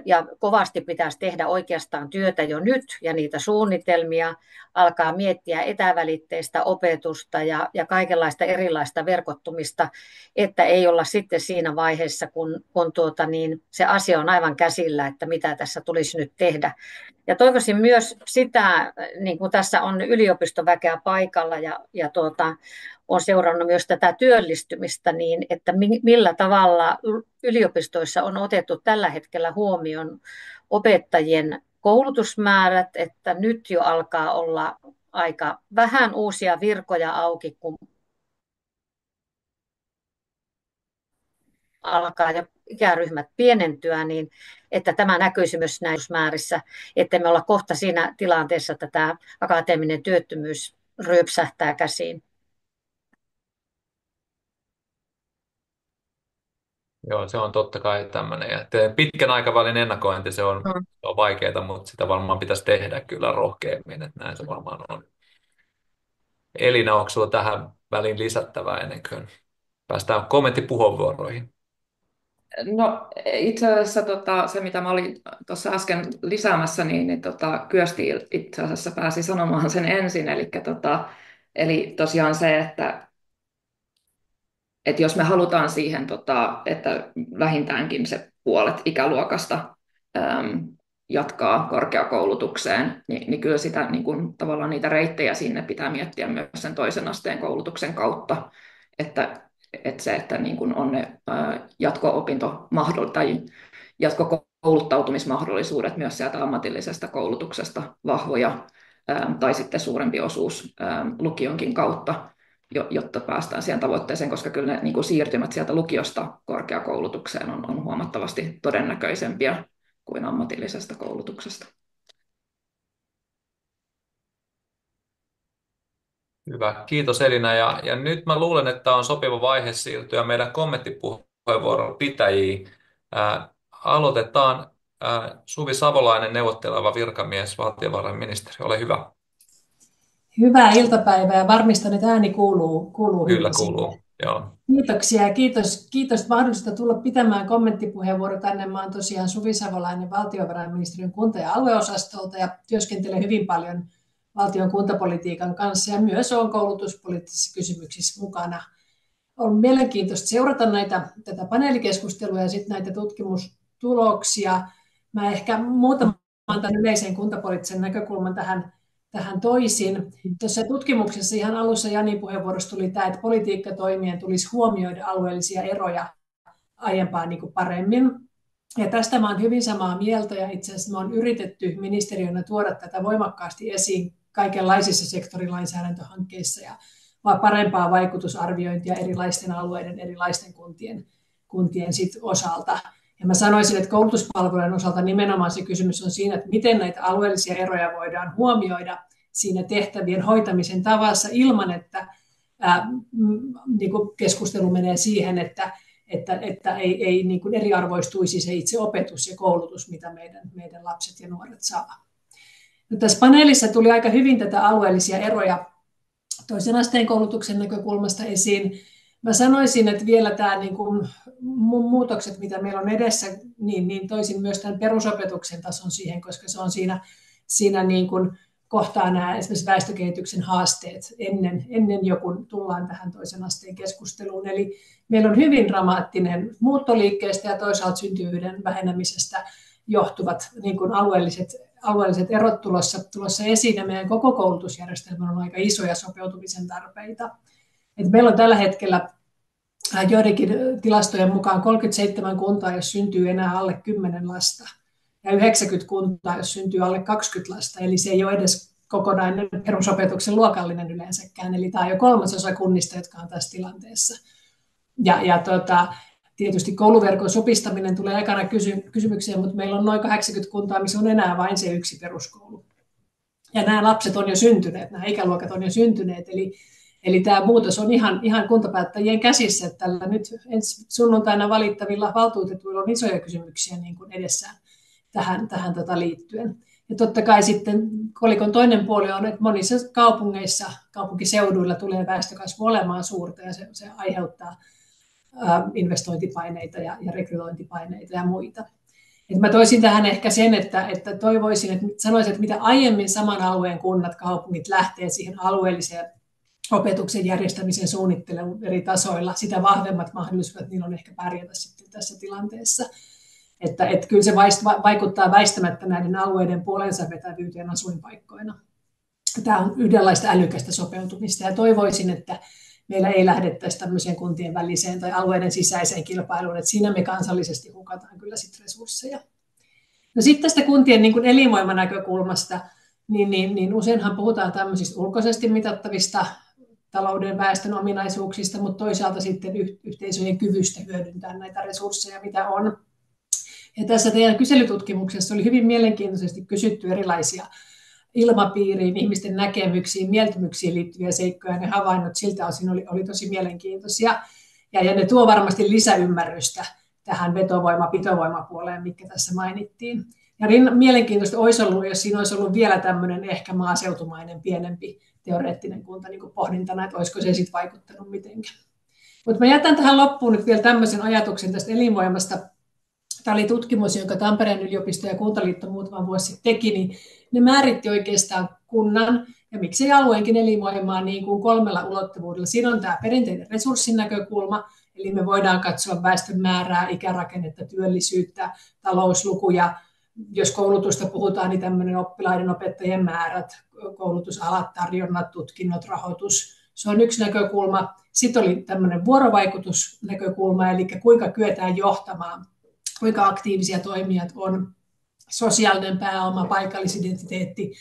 ja kovasti pitäisi tehdä oikeastaan työtä jo nyt ja niitä suunnitelmia, alkaa miettiä etävälitteistä opetusta ja kaikenlaista erilaista verkottumista, että ei olla sitten siinä vaiheessa, kun se asia on aivan käsillä, että mitä tässä tulisi nyt tehdä. Ja toivoisin myös sitä, niin kuin tässä on yliopistoväkeä paikalla ja on seurannut myös tätä työllistymistä, niin että millä tavalla yliopistoissa on otettu tällä hetkellä huomioon opettajien koulutusmäärät, että nyt jo alkaa olla aika vähän uusia virkoja auki, kun alkaa jo ikäryhmät pienentyä, niin että tämä näkyisi myös näissä määrissä, että me olla kohta siinä tilanteessa, että tämä akateeminen työttömyys ryöpsähtää käsiin. Joo, se on totta kai tämmöinen. Ja pitkän aikavälin ennakointi, se on vaikeaa, mutta sitä varmaan pitäisi tehdä kyllä rohkeammin, että näin se varmaan on. Elina, onko sinulla tähän väliin lisättävää ennen kuin päästään kommenttipuheenvuoroihin? No itse asiassa se, mitä mä olin tuossa äsken lisäämässä, niin Kyösti itse asiassa pääsi sanomaan sen ensin. Eli tosiaan se, että jos me halutaan siihen, että vähintäänkin se puolet ikäluokasta jatkaa korkeakoulutukseen, niin kyllä sitä niin kuin, tavallaan niitä reittejä sinne pitää miettiä myös sen toisen asteen koulutuksen kautta, että niin kuin on ne tai jatkokouluttautumismahdollisuudet myös sieltä ammatillisesta koulutuksesta vahvoja tai sitten suurempi osuus lukionkin kautta, jotta päästään siihen tavoitteeseen, koska kyllä ne niin kuin siirtymät sieltä lukiosta korkeakoulutukseen on huomattavasti todennäköisempiä kuin ammatillisesta koulutuksesta. Hyvä, kiitos Elina. Ja nyt mä luulen, että on sopiva vaihe siirtyä meidän kommenttipuheenvuoron pitäjiin. Aloitetaan. Suvi Savolainen, neuvotteleva virkamies, valtiovarainministeri, ole hyvä. Hyvää iltapäivää ja varmistan, että ääni kuuluu Kyllä hyvin kuuluu, sinne. joo. Kiitoksia ja kiitos mahdollisuudesta tulla pitämään kommenttipuheenvuoro tänne. Mä oon tosiaan Suvi Savolainen valtiovarainministeriön kunta- ja alueosastolta ja työskentelen hyvin paljon valtion kuntapolitiikan kanssa ja myös olen koulutuspoliittisissa kysymyksissä mukana. On mielenkiintoista seurata tätä paneelikeskustelua ja sitten näitä tutkimustuloksia. Mä ehkä muutaman tämän yleisen kuntapoliittisen näkökulman tähän toisin. Tuossa tutkimuksessa ihan alussa Janin puheenvuorossa tuli tämä, että politiikkatoimien tulisi huomioida alueellisia eroja aiempaa niin kuin paremmin. Ja tästä mä olen hyvin samaa mieltä ja itse asiassa me on yritetty ministeriönä tuoda tätä voimakkaasti esiin kaikenlaisissa sektorilainsäädäntöhankkeissa ja parempaa vaikutusarviointia erilaisten alueiden, erilaisten kuntien osalta. Ja mä sanoisin, että koulutuspalvelujen osalta nimenomaan se kysymys on siinä, että miten näitä alueellisia eroja voidaan huomioida siinä tehtävien hoitamisen tavassa ilman, että niin kuin keskustelu menee siihen, että ei niin kuin eriarvoistuisi se itse opetus ja koulutus, mitä meidän lapset ja nuoret saa. No, tässä paneelissa tuli aika hyvin tätä alueellisia eroja toisen asteen koulutuksen näkökulmasta esiin. Mä sanoisin, että vielä tämä niin kuin muutokset, mitä meillä on edessä, niin toisin myös tämän perusopetuksen tason siihen, koska se on siinä niin kuin kohtaa nämä esimerkiksi väestökehityksen haasteet ennen jo kun tullaan tähän toisen asteen keskusteluun. Eli meillä on hyvin dramaattinen muuttoliikkeestä ja toisaalta syntyvyyden vähenemisestä johtuvat niin kuin alueelliset erot tulossa esiin, ja meidän koko koulutusjärjestelmä on aika isoja sopeutumisen tarpeita. Et meillä on tällä hetkellä joidenkin tilastojen mukaan 37 kuntaa, jos syntyy enää alle 10 lasta, ja 90 kuntaa, jos syntyy alle 20 lasta, eli se ei ole edes kokonainen perusopetuksen luokallinen yleensäkään, eli tämä on jo 1/3 kunnista, jotka on tässä tilanteessa. Tietysti kouluverkon supistaminen tulee ekana kysymykseen, mutta meillä on noin 80 kuntaa, missä on enää vain se yksi peruskoulu. Ja nämä lapset on jo syntyneet, nämä ikäluokat on jo syntyneet, eli tämä muutos on ihan kuntapäättäjien käsissä, että tällä nyt ensi sunnuntaina valittavilla valtuutetuilla on isoja kysymyksiä niin kuin edessään tähän liittyen. Ja totta kai sitten kolikon toinen puoli on, että monissa kaupungeissa, kaupunkiseuduilla tulee väestökasvu olemaan suurta ja se aiheuttaa investointipaineita ja rekrytointipaineita ja muita. Mä toisin tähän ehkä sen, että toivoisin, että sanoisin, että mitä aiemmin saman alueen kunnat, kaupungit lähtee siihen alueelliseen opetuksen järjestämisen suunnitteluun eri tasoilla, sitä vahvemmat mahdollisuudet niillä on ehkä pärjätä sitten tässä tilanteessa. Että kyllä se vaikuttaa väistämättä näiden alueiden puolensa vetävyyteen asuinpaikkoina. Tämä on yhdenlaista älykästä sopeutumista ja toivoisin, että meillä ei lähdettäisi tämmöiseen kuntien väliseen tai alueiden sisäiseen kilpailuun, että siinä me kansallisesti hukataan kyllä sit resursseja. No sitten tästä kuntien niin kuin elinvoimanäkökulmasta, niin useinhan puhutaan tämmöisistä ulkoisesti mitattavista talouden väestön ominaisuuksista, mutta toisaalta sitten yhteisöjen kyvystä hyödyntää näitä resursseja, mitä on. Ja tässä teidän kyselytutkimuksessa oli hyvin mielenkiintoisesti kysytty erilaisia ilmapiiriin, ihmisten näkemyksiin, mieltymyksiin liittyviä seikkoja. Ne havainnot siltä osin oli tosi mielenkiintoisia. Ja ne tuo varmasti lisäymmärrystä tähän vetovoima-pitovoimapuoleen, mikä tässä mainittiin. Ja mielenkiintoista olisi ollut, jos siinä olisi ollut vielä tämmöinen ehkä maaseutumainen pienempi teoreettinen kunta niin kuin pohdintana, että olisiko se sitten vaikuttanut mitenkään. Mutta mä jätän tähän loppuun nyt vielä tämmöisen ajatuksen tästä elinvoimasta. Tämä oli tutkimus, jonka Tampereen yliopisto ja Kuntaliitto muutama vuosi sitten teki, niin ne määritti oikeastaan kunnan ja miksei alueenkin elinvoimaa niin kuin 3 ulottuvuudella. Siinä on tämä perinteinen resurssin näkökulma, eli me voidaan katsoa väestön määrää, ikärakennetta, työllisyyttä, talouslukuja. Jos koulutusta puhutaan, niin tämmöinen oppilaiden opettajien määrät, koulutusalat, tarjonnat, tutkinnot, rahoitus. Se on yksi näkökulma. Sitten oli tämmöinen vuorovaikutusnäkökulma, eli kuinka kyetään johtamaan, kuinka aktiivisia toimijat on, sosiaalinen pääoma, paikallisidentiteetti,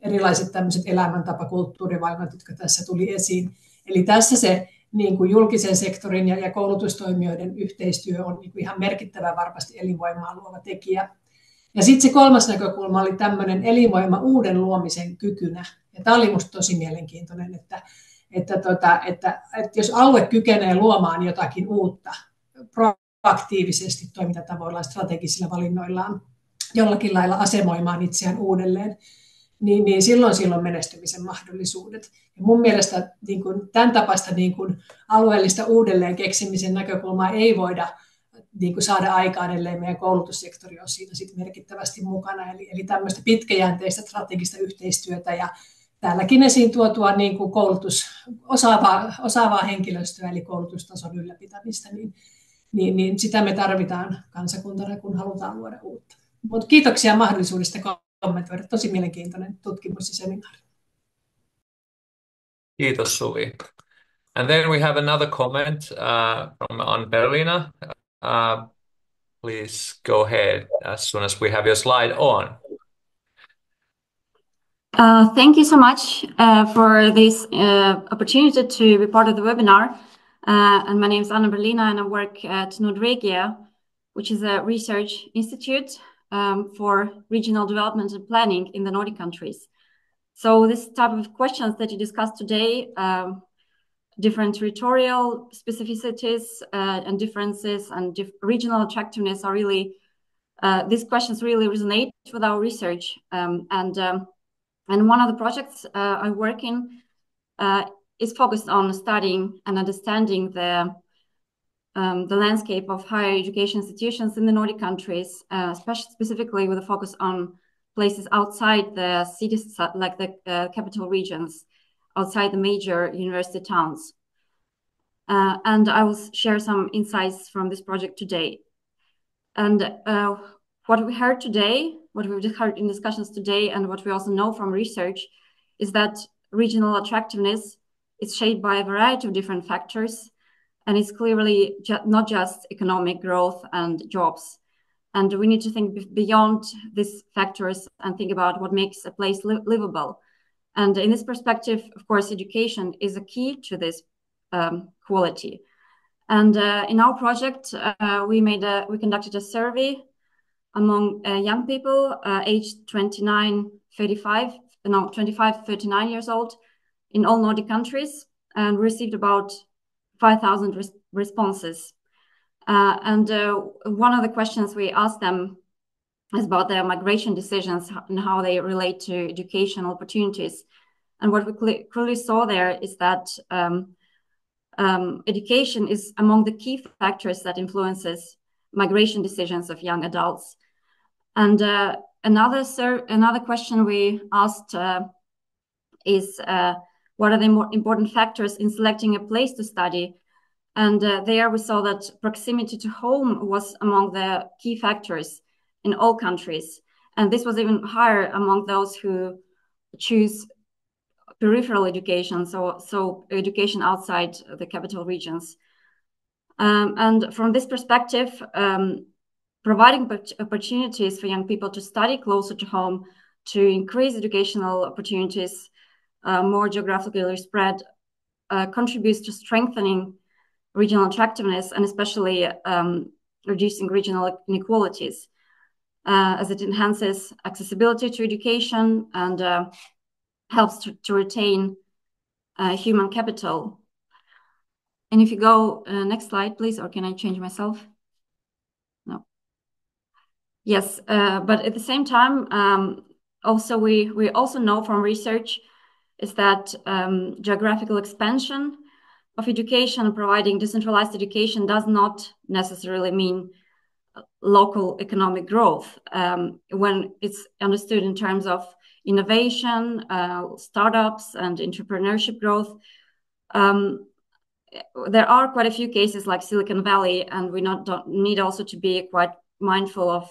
erilaiset tämmöiset elämäntapa, kulttuurivalinnat, jotka tässä tuli esiin. Eli tässä se niin kuin julkisen sektorin ja koulutustoimijoiden yhteistyö on niin kuin ihan merkittävä varmasti elinvoimaa luova tekijä. Ja sitten se 3. näkökulma oli tämmöinen elinvoima uuden luomisen kykynä. Ja tämä oli minusta tosi mielenkiintoinen, että jos alue kykenee luomaan jotakin uutta proaktiivisesti toimintatavoillaan, strategisilla valinnoillaan, jollakin lailla asemoimaan itseään uudelleen, niin silloin on menestymisen mahdollisuudet. Ja mun mielestä niin kuin, tämän tapaista niin kuin, alueellista uudelleen keksimisen näkökulmaa ei voida niin kuin, saada aikaan, ellei meidän koulutussektori ole siinä sit merkittävästi mukana. Eli tämmöistä pitkäjänteistä strategista yhteistyötä ja täälläkin esiin tuotua niin kuin osaavaa henkilöstöä, eli koulutustason ylläpitämistä, niin sitä me tarvitaan kansakuntana, kun halutaan luoda uutta. Mutta kiitoksia mahdollisuudesta kommentoida. Tosi mielenkiintoinen tutkimus ja seminaari. Kiitos, Suvi. And then we have another comment from Anna-Berlina. Please go ahead as soon as we have your slide on. Thank you so much for this opportunity to be part of the webinar. And my name is Anna-Berlina and I work at Nordregia, which is a research institute for regional development and planning in the Nordic countries. So this type of questions that you discussed today, different territorial specificities and differences and regional attractiveness are really, these questions really resonate with our research. And one of the projects I work in is focused on studying and understanding the landscape of higher education institutions in the Nordic countries, specifically with a focus on places outside the cities, like the capital regions, outside the major university towns. And I will share some insights from this project today. And what we heard today, what we've heard in discussions today, and what we also know from research is that regional attractiveness is shaped by a variety of different factors, and it's clearly not just economic growth and jobs. And we need to think beyond these factors and think about what makes a place livable. And in this perspective, of course, education is a key to this quality. And in our project, we conducted a survey among young people aged 25, 39 years old in all Nordic countries, and received about 5,000 responses. And one of the questions we asked them is about their migration decisions and how they relate to educational opportunities. And what we clearly saw there is that education is among the key factors that influences migration decisions of young adults. And another question we asked is what are the more important factors in selecting a place to study? And there we saw that proximity to home was among the key factors in all countries. And this was even higher among those who choose peripheral education, so education outside the capital regions. And from this perspective, providing opportunities for young people to study closer to home, to increase educational opportunities, more geographically spread, contributes to strengthening regional attractiveness and especially reducing regional inequalities, as it enhances accessibility to education and helps to retain human capital. And if you go next slide, please, or can I change myself? No. Yes, but at the same time, also we also know from research is that geographical expansion of education, providing decentralized education, does not necessarily mean local economic growth when it's understood in terms of innovation, startups, and entrepreneurship growth. There are quite a few cases like Silicon Valley, and we don't need also to be quite mindful of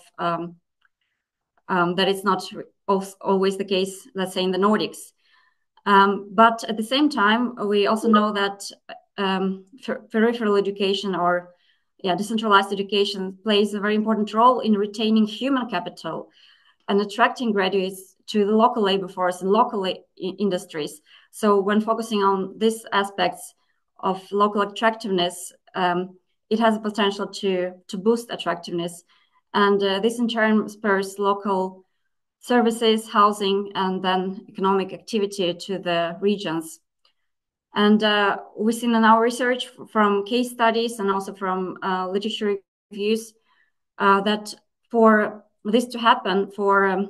that it's not always the case, let's say, in the Nordics. But at the same time, we also know that peripheral education or decentralized education plays a very important role in retaining human capital and attracting graduates to the local labor force and local industries. So when focusing on these aspects of local attractiveness, it has a potential to boost attractiveness. And this in turn spurs local services, housing, and then economic activity to the regions. And we've seen in our research from case studies and also from literature reviews that for this to happen, for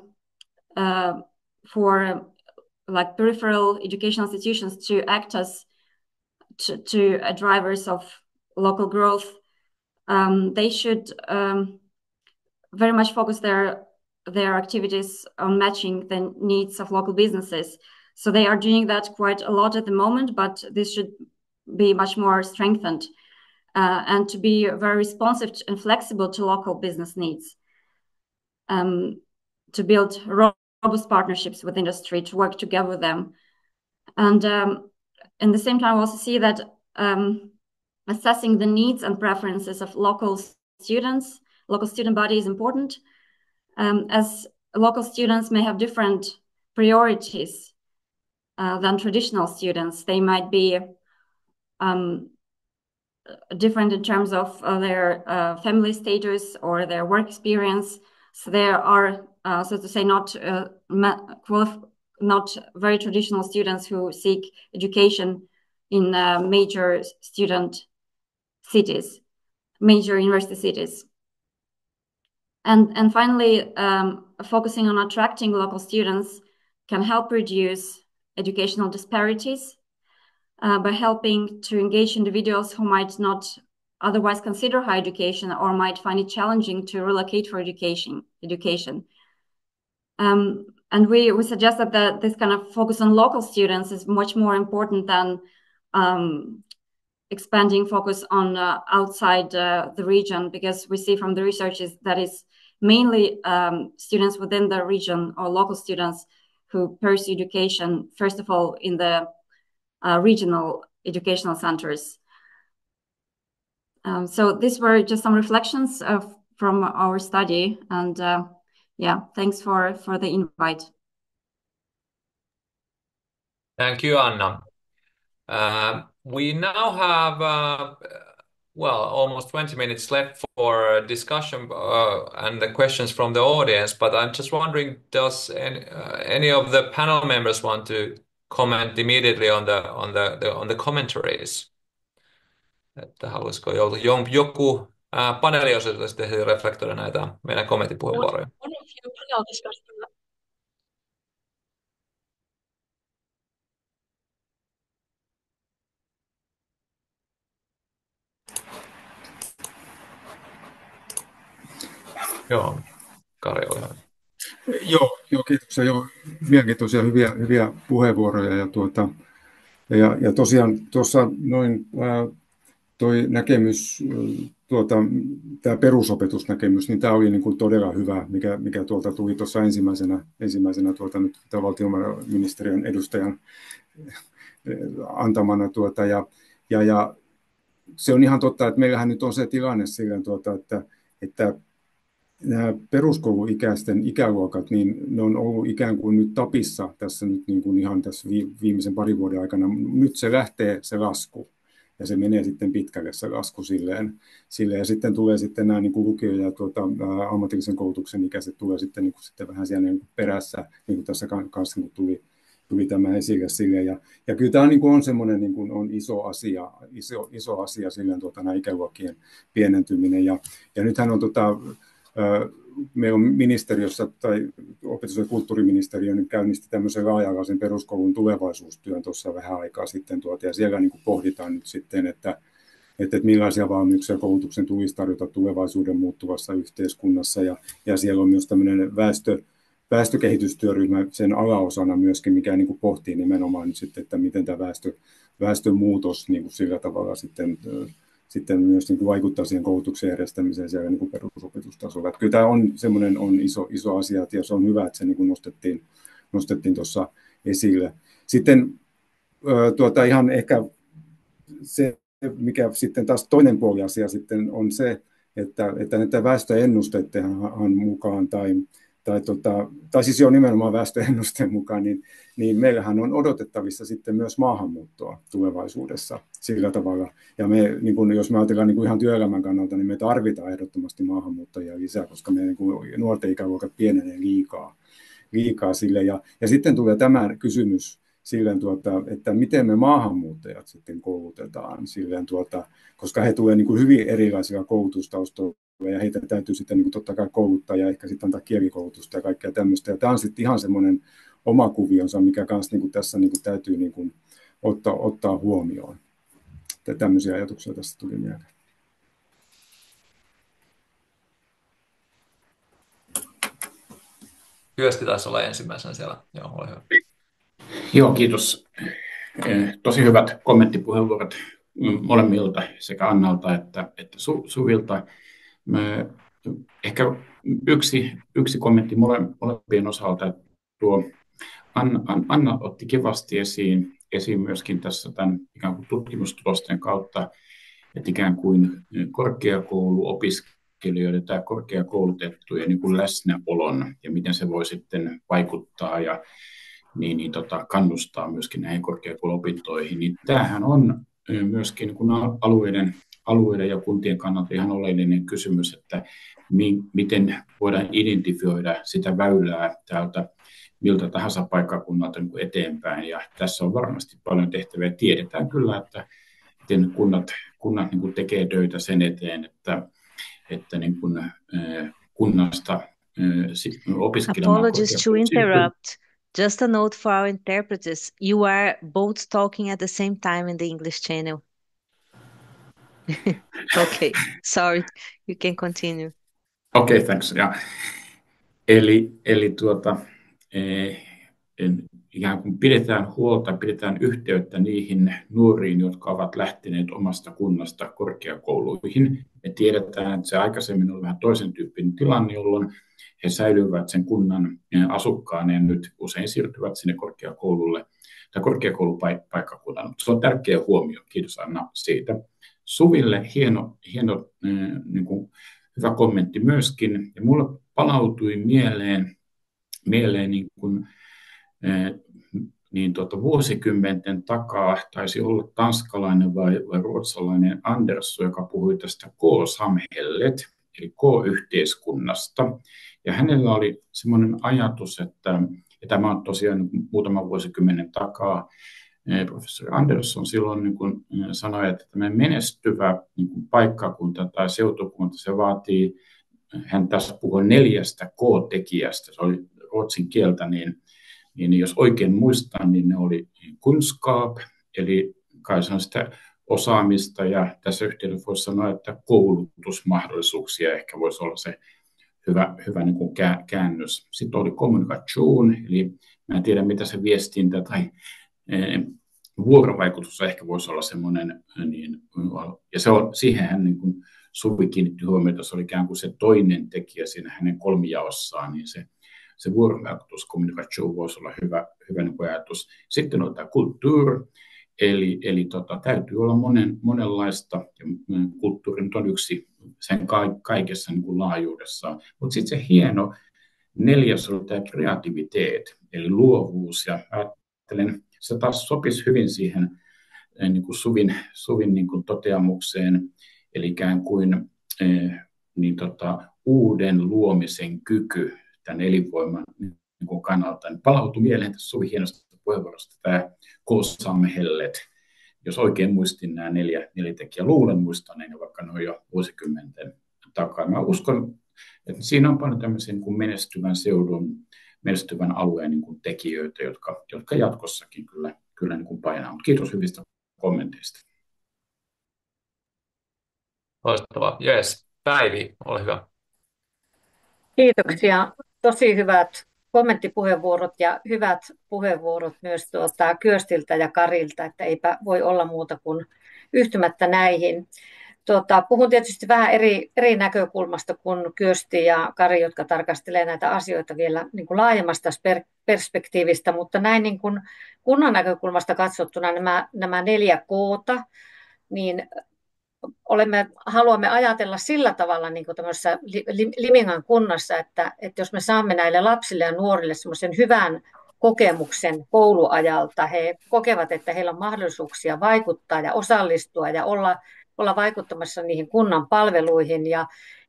like peripheral educational institutions to act as to drivers of local growth, they should very much focus their activities on matching the needs of local businesses. So they are doing that quite a lot at the moment, but this should be much more strengthened and to be very responsive and flexible to local business needs, to build robust partnerships with industry, to work together with them. And in the same time, we also see that assessing the needs and preferences of local students, local student body is important, as local students may have different priorities than traditional students. They might be different in terms of their family status or their work experience. So there are, so to say, not very traditional students who seek education in major student cities, major university cities. And finally, focusing on attracting local students can help reduce educational disparities by helping to engage individuals who might not otherwise consider higher education or might find it challenging to relocate for education. And we suggest that this kind of focus on local students is much more important than expanding focus on outside the region, because we see from the research that is mainly students within the region or local students who pursue education, first of all, in the regional educational centers. So these were just some reflections from our study, and thanks for the invite. Thank you, Anna. We now have almost 20 minutes left for discussion and the questions from the audience, but I'm just wondering, does any of the panel members want to comment immediately on the commentaries? Että haluaisiko joku paneeliosuus sitten reflektoida näitä meidän kommenttipuheenvuoroja? Joo. Kari, ole hyvä. Joo, kiitoksia. Joo, mielenkiintoisia hyviä puheenvuoroja. Ja tosiaan tuossa noin toi näkemys, tämä perusopetusnäkemys, niin tämä oli niin kuin todella hyvä, mikä tuolta tuli tuossa ensimmäisenä nyt valtiovarainministeriön edustajan antamana. Ja se on ihan totta, että meillähän nyt on se tilanne silleen, että nämä peruskouluikäisten ikäluokat, niin ne on ollut ikään kuin nyt tapissa tässä nyt niin kuin ihan tässä viimeisen parin vuoden aikana. Nyt se lähtee se lasku ja se menee sitten pitkälle se lasku silleen. Ja sitten tulee sitten nämä niin kuin lukio- ja ammatillisen koulutuksen ikäiset tulee sitten, niin kuin sitten vähän siellä niin kuin perässä, niin kuin tässä kanssa kun tuli tämä esille silleen. Ja kyllä tämä niin kuin on semmoinen niin kuin on iso asia silleen nämä ikäluokkien pienentyminen. Ja nythän on meillä on ministeriössä tai opetus- ja kulttuuriministeriö nyt käynnisti tämmöisen laaja-alaisen peruskoulun tulevaisuustyön tuossa vähän aikaa sitten ja siellä niin kuin pohditaan nyt sitten, että millaisia valmiuksia koulutuksen tulisi tarjota tulevaisuuden muuttuvassa yhteiskunnassa ja siellä on myös tämmöinen väestökehitystyöryhmä sen alaosana myöskin, mikä niin kuin pohtii nimenomaan nyt sitten, että miten tämä väestönmuutos niin kuin sillä tavalla sitten myös niin kuin vaikuttaa siihen koulutuksen järjestämiseen siellä niin kuin perusopetustasolla. Että kyllä tämä on semmoinen iso asia, ja se on hyvä, että se niin kuin nostettiin tuossa esille. Sitten ihan ehkä se, mikä sitten taas toinen puoli asia sitten on se, että näitä väestöennusteiden mukaan tai siis jo nimenomaan väestöennusteen mukaan, niin meillähän on odotettavissa sitten myös maahanmuuttoa tulevaisuudessa sillä tavalla. Ja me, niin kun, jos me ajatellaan niin kun ihan työelämän kannalta, niin me tarvitaan ehdottomasti maahanmuuttajia lisää, koska meidän niin kun nuorten ikäluokat pienenee liikaa sille. Ja sitten tulee tämä kysymys silleen, että miten me maahanmuuttajat sitten koulutetaan silleen, koska he tulevat niin kuin hyvin erilaisilla koulutustaustoilla ja heitä täytyy sitten niin kuin totta kai kouluttaa ja ehkä sitten antaa kielikoulutusta ja kaikkea tämmöistä. Ja tämä on sitten ihan semmoinen oma kuvionsa, mikä kanssa niin kuin tässä niin kuin täytyy niin kuin ottaa huomioon. Tämmöisiä ajatuksia tässä tuli mieleen. Kyösti taisi olla ensimmäisenä siellä. Joo, ole hyvä. Joo, kiitos. Tosi hyvät kommenttipuheenvuorot molemmilta, sekä Annalta että Suvilta. Ehkä yksi kommentti molempien osalta. Tuo Anna otti kivasti esiin myöskin tässä tämän ikään kuin tutkimustulosten kautta, että ikään kuin korkeakouluopiskelijoiden tai korkeakoulutettujen niin kuin läsnäolon ja miten se voi sitten vaikuttaa ja kannustaa myöskin näihin korkeakouluopintoihin, niin tämähän on myöskin kun alueiden ja kuntien kannalta ihan oleellinen kysymys, että miten voidaan identifioida sitä väylää täältä miltä tahansa paikkakunnalta niin kuin eteenpäin. Ja tässä on varmasti paljon tehtäviä. Tiedetään kyllä, että kunnat niin kuin tekee töitä sen eteen, että niin kuin, kunnasta opiskelemaan. Apologies to interrupt. Just a note for our interpreters. You are both talking at the same time in the English channel. Okay, sorry. You can continue. Okay, thanks. Yeah. Eli ikään kuin pidetään yhteyttä niihin nuoriin, jotka ovat lähteneet omasta kunnasta korkeakouluihin. Me tiedetään, että se aikaisemmin oli vähän toisen tyyppinen tilanne, jolloin he säilyvät sen kunnan asukkaana ja nyt usein siirtyvät sinne korkeakoululle tai korkeakoulupaikkakunnalle. Se on tärkeä huomio. Kiitos Anna siitä. Suville hieno niin kuin hyvä kommentti myöskin. Ja mulle palautui mieleen vuosikymmenten takaa, taisi olla tanskalainen vai ruotsalainen Andersson, joka puhui tästä K-samhället, eli K-yhteiskunnasta. Ja hänellä oli semmoinen ajatus, että ja tämä on tosiaan muutaman vuosikymmenen takaa, professori Andersson silloin niin kuin sanoi, että tämä menestyvä niin kuin paikkakunta tai seutukunta, se vaatii, hän tässä puhui 4 K-tekijästä, se oli ruotsin kieltä, niin jos oikein muistan, niin ne oli kunskap, eli kai se on sitä osaamista, ja tässä yhteydessä voisi sanoa, että koulutusmahdollisuuksia ehkä voisi olla se hyvä niin kuin käännös. Sitten oli kommunikation, eli mä en tiedä mitä se viestintä tai vuorovaikutus ehkä voisi olla semmoinen, niin, ja siihenhän niin kuin Suvi kiinnitti huomiota, se oli ikään kuin se toinen tekijä siinä hänen kolmijaossaan, niin se vuorovaikutus, kommunikation voisi olla hyvä niin kuin ajatus. Sitten on tämä kulttuuri, eli täytyy olla monenlaista, ja kulttuuri nyt on yksi sen kaikessa niin kuin laajuudessaan. Mutta sitten se hieno neljäs on tämä kreativiteet, eli luovuus, ja ajattelen, se taas sopisi hyvin siihen niin kuin Suvin niin kuin toteamukseen, eli ikään kuin uuden luomisen kyky tämän elinvoiman niin kuin kannalta. Niin palautui mieleen tässä Suvi hienosta puheenvuorosta tämä Koosaamme hellet. Jos oikein muistin nämä neljä tekijää, luulen muistaneen, vaikka ne on jo vuosikymmenten takaa. Mä uskon, että siinä on paljon tämmöisiä niin kuin menestyvän seudun, menestyvän alueen niin kuin tekijöitä, jotka jatkossakin kyllä niin kuin painaa. Mutta kiitos hyvistä kommenteista. Loistavaa. Jees. Päivi, ole hyvä. Kiitoksia. Tosi hyvät kommenttipuheenvuorot ja hyvät puheenvuorot myös Kyöstiltä ja Karilta, että eipä voi olla muuta kuin yhtymättä näihin. Puhun tietysti vähän eri näkökulmasta kuin Kyösti ja Kari, jotka tarkastelevat näitä asioita vielä niin kuin laajemmasta perspektiivistä, mutta näin niin kuin kunnan näkökulmasta katsottuna nämä 4 koota, niin haluamme ajatella sillä tavalla niin kuin tämmöisessä Limingan kunnassa, että jos me saamme näille lapsille ja nuorille semmoisen hyvän kokemuksen kouluajalta, he kokevat, että heillä on mahdollisuuksia vaikuttaa ja osallistua ja olla vaikuttamassa niihin kunnan palveluihin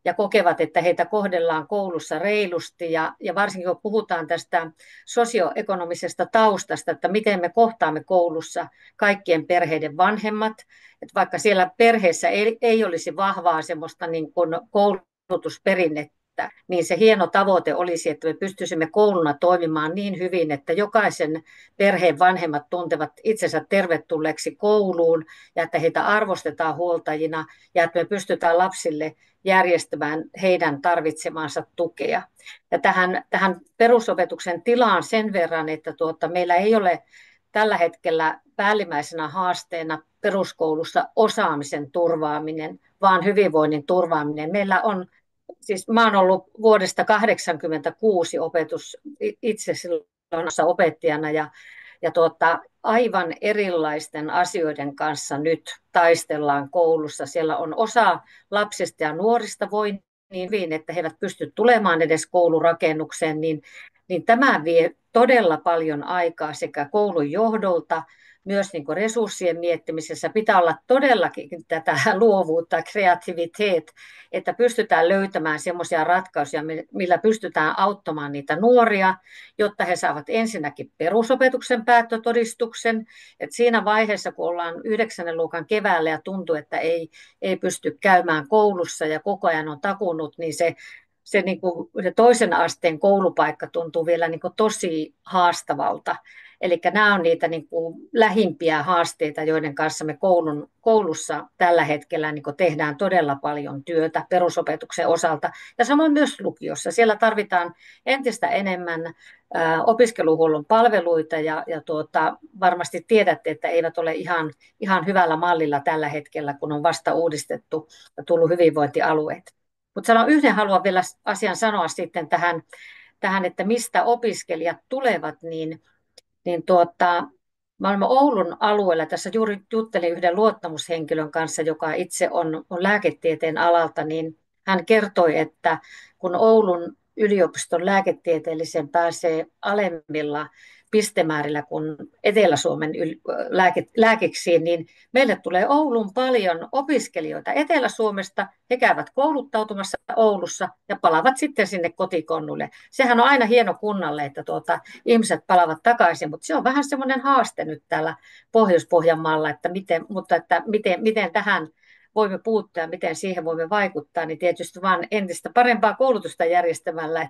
ja kokevat, että heitä kohdellaan koulussa reilusti ja varsinkin kun puhutaan tästä sosioekonomisesta taustasta, että miten me kohtaamme koulussa kaikkien perheiden vanhemmat, että vaikka siellä perheessä ei olisi vahvaa semmoista niin kuin koulutusperinnettä, niin se hieno tavoite olisi, että me pystyisimme kouluna toimimaan niin hyvin, että jokaisen perheen vanhemmat tuntevat itsensä tervetulleeksi kouluun ja että heitä arvostetaan huoltajina ja että me pystytään lapsille järjestämään heidän tarvitsemaansa tukea. Ja tähän perusopetuksen tilaan sen verran, että meillä ei ole tällä hetkellä päällimmäisenä haasteena peruskoulussa osaamisen turvaaminen, vaan hyvinvoinnin turvaaminen. Meillä on, siis mä olen ollut vuodesta 1986 itse silloin opettajana ja aivan erilaisten asioiden kanssa nyt taistellaan koulussa. Siellä on osa lapsista ja nuorista voi niin hyvin, että he eivät pysty tulemaan edes koulurakennukseen, niin tämä vie todella paljon aikaa sekä koulun johdolta, myös niin kuin resurssien miettimisessä pitää olla todellakin tätä luovuutta, kreativiteet, että pystytään löytämään semmoisia ratkaisuja, millä pystytään auttamaan niitä nuoria, jotta he saavat ensinnäkin perusopetuksen päättötodistuksen. Et siinä vaiheessa, kun ollaan 9. luokan keväällä ja tuntuu, että ei pysty käymään koulussa ja koko ajan on takunut, niin se toisen asteen koulupaikka tuntuu vielä niin kuin tosi haastavalta. Eli nämä on niitä niin kuin lähimpiä haasteita, joiden kanssa me koulussa tällä hetkellä niin kuin tehdään todella paljon työtä perusopetuksen osalta. Ja samoin myös lukiossa. Siellä tarvitaan entistä enemmän opiskeluhuollon palveluita ja varmasti tiedätte, että eivät ole ihan hyvällä mallilla tällä hetkellä, kun on vasta uudistettu ja tullut hyvinvointialueet. Mutta haluan vielä asian sanoa sitten tähän, että mistä opiskelijat tulevat, niin mä olen Oulun alueella, tässä juuri juttelin yhden luottamushenkilön kanssa, joka itse on lääketieteen alalta, niin hän kertoi, että kun Oulun yliopiston lääketieteellisen pääsee alemmilla pistemäärillä kuin Etelä-Suomen lääkeksiin, niin meille tulee Ouluun paljon opiskelijoita Etelä-Suomesta. He käyvät kouluttautumassa Oulussa ja palaavat sitten sinne kotikonnulle. Sehän on aina hieno kunnalle, että ihmiset palaavat takaisin, mutta se on vähän semmoinen haaste nyt täällä Pohjois-Pohjanmaalla, että miten tähän voimme puuttua ja miten siihen voimme vaikuttaa, niin tietysti vaan entistä parempaa koulutusta järjestämällä,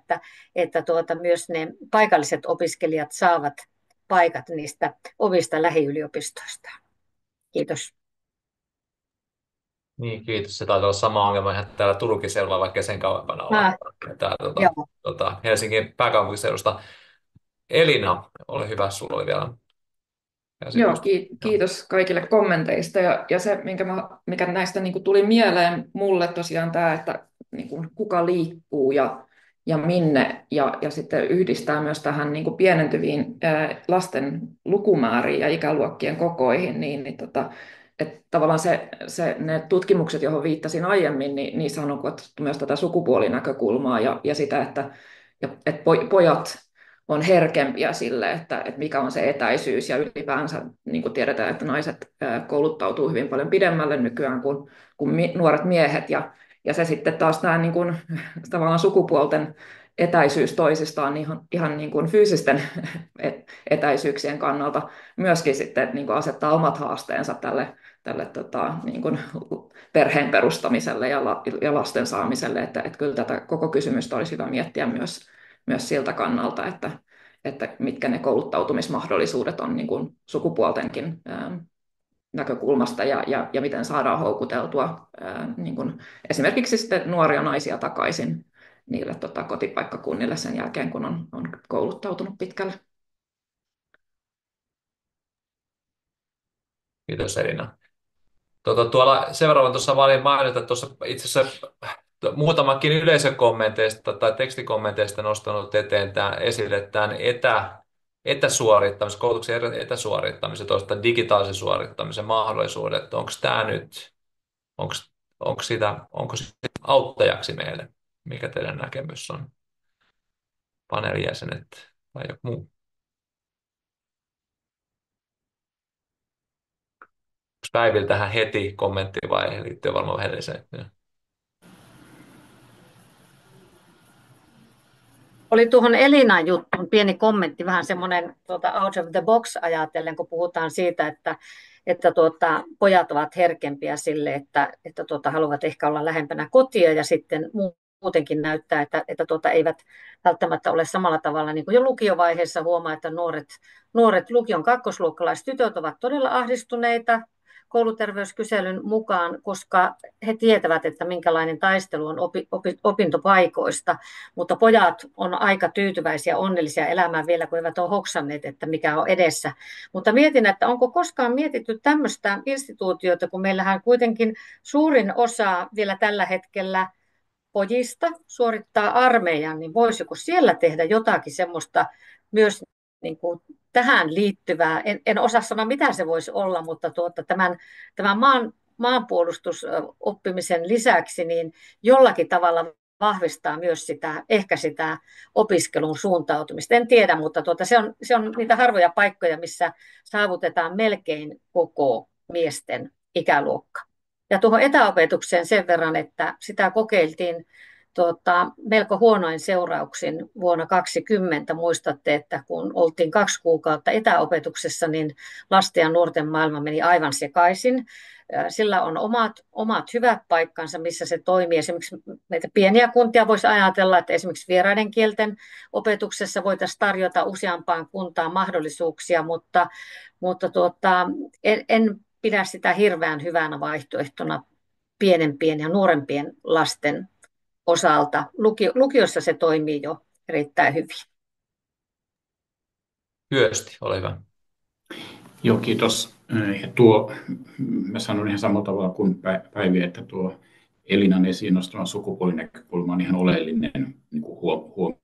että myös ne paikalliset opiskelijat saavat paikat niistä omista lähiyliopistoista. Kiitos. Niin, kiitos. Se taitaa olla sama ongelma ihan täällä Turun seudulla, vaikka sen kauempana olla. Joo. Helsingin pääkaupunkiseudusta. Elina, ole hyvä, sulla oli vielä Joo, käsitystä. kiitos kaikille kommenteista. Ja se, mikä näistä niin kuin tuli mieleen mulle tosiaan tämä, että niin kuin, kuka liikkuu ja minne, ja sitten yhdistää myös tähän niin kuin pienentyviin lasten lukumääriin ja ikäluokkien kokoihin, että tavallaan ne tutkimukset, joihin viittasin aiemmin, niin niissä on otettu myös tätä sukupuolinäkökulmaa ja sitä, että pojat on herkempiä sille, että mikä on se etäisyys, ja ylipäänsä niin kuin tiedetään, että naiset kouluttautuu hyvin paljon pidemmälle nykyään kuin nuoret miehet, ja se sitten taas tämä niin kuin, tavallaan sukupuolten etäisyys toisistaan ihan niin kuin fyysisten etäisyyksien kannalta myöskin sitten niin kuin asettaa omat haasteensa tälle niin kuin perheen perustamiselle ja lasten saamiselle, että kyllä tätä koko kysymystä olisi hyvä miettiä myös siltä kannalta, että mitkä ne kouluttautumismahdollisuudet on niin kuin sukupuoltenkin näkökulmasta ja miten saadaan houkuteltua niin kuin esimerkiksi sitten nuoria naisia takaisin niille kotipaikkakunnille sen jälkeen, kun on kouluttautunut pitkälle. Kiitos Elina. Seuraavan tuossa olin mainita, että tuossa itse asiassa muutamankin yleisökommenteista tai tekstikommenteista nostanut esille tämän etäsuorittamisen, koulutuksen etäsuorittamisen, tuosta digitaalisen suorittamisen mahdollisuudet. Onko tämä nyt, onko se auttajaksi meille? Mikä teidän näkemys on? Paneelijäsenet tai joku muu? Onko Päivillä tähän heti kommentti vai liittyy varmaan edelliseen? Oli tuohon Elinan juttuun pieni kommentti, vähän semmoinen out of the box ajatellen, kun puhutaan siitä, että pojat ovat herkempiä sille, että haluavat ehkä olla lähempänä kotia ja sitten muutenkin näyttää, että eivät välttämättä ole samalla tavalla niin kuin jo lukiovaiheessa huomaa, että nuoret lukion kakkosluokkalaiset tytöt ovat todella ahdistuneita kouluterveyskyselyn mukaan, koska he tietävät, että minkälainen taistelu on opintopaikoista, mutta pojat on aika tyytyväisiä, onnellisia elämään vielä, kun eivät ole hoksanneet, että mikä on edessä. Mutta mietin, että onko koskaan mietitty tämmöistä instituutiota, kun meillähän kuitenkin suurin osa vielä tällä hetkellä pojista suorittaa armeijan, niin voisiko siellä tehdä jotakin semmoista myös niin kuin tähän liittyvää, en osaa sanoa mitä se voisi olla, mutta tämän maanpuolustusoppimisen lisäksi niin jollakin tavalla vahvistaa myös sitä opiskelun suuntautumista. En tiedä, mutta se on niitä harvoja paikkoja, missä saavutetaan melkein koko miesten ikäluokka. Ja tuohon etäopetukseen sen verran, että sitä kokeiltiin melko huonoin seurauksin vuonna 2020. Muistatte, että kun oltiin 2 kuukautta etäopetuksessa, niin lasten ja nuorten maailma meni aivan sekaisin. Sillä on omat hyvät paikkansa, missä se toimii. Esimerkiksi meitä pieniä kuntia voisi ajatella, että esimerkiksi vieraiden kielten opetuksessa voitaisiin tarjota useampaan kuntaan mahdollisuuksia, mutta en pidä sitä hirveän hyvänä vaihtoehtona pienempien ja nuorempien lasten osalta. Lukiossa se toimii jo erittäin hyvin. Hyösti, ole hyvä. Joo, kiitos. Ja mä sanon ihan samalla tavalla kuin Päivi, että tuo Elinan esiin nostama sukupuolinäkökulma on ihan oleellinen niin kuin huomio.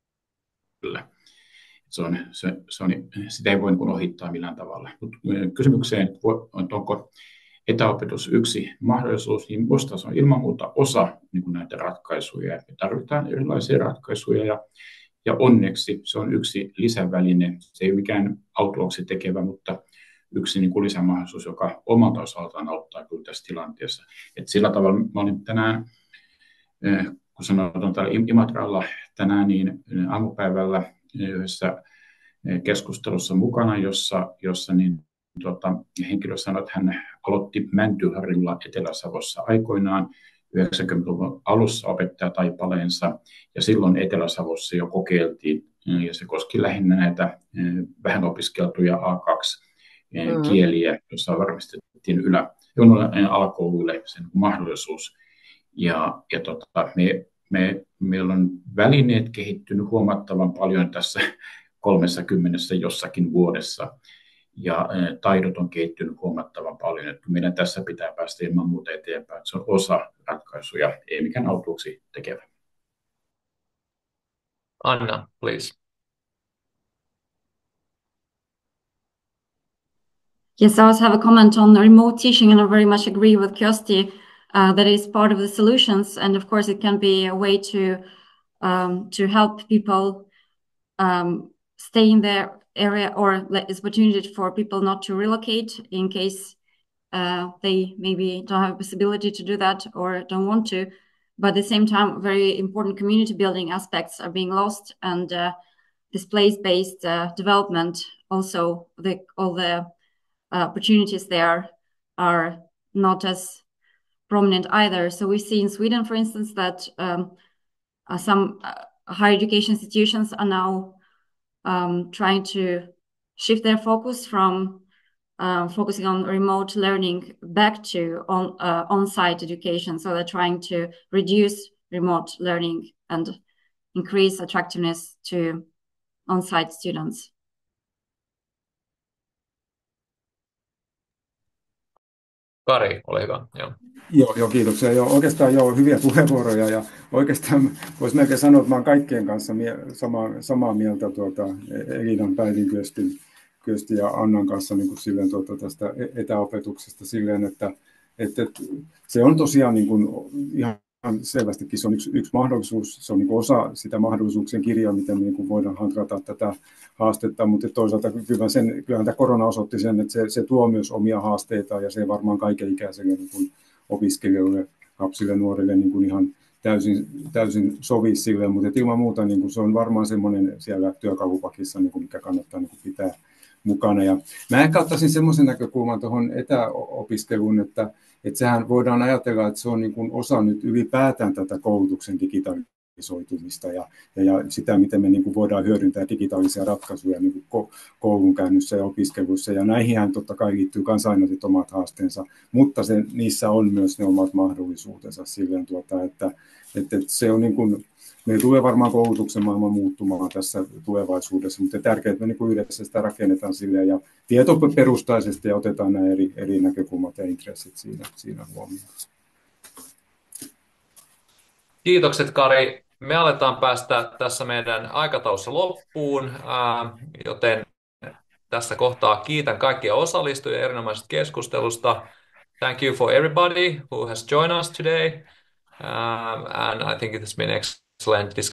Sitä ei voi ohittaa millään tavalla. Mut kysymykseen, että onko etäopetus yksi mahdollisuus, niin minusta se on ilman muuta osa niin kuin näitä ratkaisuja. Me tarvitaan erilaisia ratkaisuja ja onneksi se on yksi lisäväline. Se ei ole mikään autuaaksi tekevä, mutta yksi niin kuin lisämahdollisuus, joka omalta osaltaan auttaa kyllä tässä tilanteessa. Et sillä tavalla mä olin tänään, kun sanotaan täällä Imatralla tänään, niin aamupäivällä yhdessä keskustelussa mukana, jossa niin, henkilö sanoi, että hän aloitti Mäntyharjulla Etelä-Savossa aikoinaan 90-luvun alussa opettajataipaleensa, ja silloin Etelä-Savossa jo kokeiltiin, ja se koski lähinnä näitä vähän opiskeltuja A2-kieliä, joissa varmistettiin alakouluille sen mahdollisuus. Me Meillä on välineet kehittynyt huomattavan paljon tässä 30 jossakin vuodessa, ja taidot on kehittynyt huomattavan paljon. Että meidän tässä pitää päästä ilman muuta eteenpäin. Se on osa ratkaisuja, ei mikään autuuksi tekevä. Anna, please. Yes, I also have a comment on remote teaching, and I very much agree with Kiosti that is part of the solutions, and of course it can be a way to help people stay in their area, or is opportunity for people not to relocate in case they maybe don't have a possibility to do that or don't want to. But at the same time, very important community building aspects are being lost, and this place-based development also, all the opportunities there are not as prominent either. So we see in Sweden, for instance, that some higher education institutions are now trying to shift their focus from focusing on remote learning back to on-site education. So they're trying to reduce remote learning and increase attractiveness to on-site students. Kari, ole hyvä. Joo. Joo, kiitoksia. Oikeastaan hyviä puheenvuoroja, ja oikeastaan voisi melkein sanoa, että mä olen kaikkien kanssa samaa mieltä Elinan, Päivin, Kyösti ja Annan kanssa niin kuin silleen, tästä etäopetuksesta silleen, että se on tosiaan niin kuin ihan selvästikin se on yksi mahdollisuus, se on niin kuin osa sitä mahdollisuuksien kirjaa, miten niin kuin voidaan handrata tätä haastetta, mutta toisaalta kyllähän tämä korona osoitti sen, että se tuo myös omia haasteita, ja se ei varmaan kaikenikäisille niin kuin opiskelijoille, lapsille, nuorille niin kuin ihan täysin sovi sille, mutta ilman muuta niin kuin se on varmaan semmoinen siellä työkalupakissa, niin kuin mikä kannattaa niin kuin pitää mukana. Ja mä ehkä ottaisin semmoisen näkökulman tuohon etäopiskeluun, että sehän voidaan ajatella, että se on niin kuin osa nyt ylipäätään tätä koulutuksen digitalisoitumista ja sitä, miten me niin kuin voidaan hyödyntää digitaalisia ratkaisuja niin kuin koulunkäynnissä ja opiskeluissa. Ja näihinhän totta kai liittyy kansainväliset omat haasteensa, mutta niissä on myös ne omat mahdollisuutensa silleen, että se on niin kuin, meillä tulee varmaan koulutuksen maailma muuttumaan tässä tulevaisuudessa, mutta tärkeää, että me niin kuin yhdessä sitä rakennetaan silleen ja tietoperustaisesti ja otetaan nämä eri näkökulmat ja intressit siinä huomioon. Kiitokset, Kari. Me aletaan päästä tässä meidän aikataulussa loppuun, joten tässä kohtaa kiitän kaikkia osallistujia erinomaisesta keskustelusta. Thank you for everybody who has joined us today. And I think it has been excellent discussion.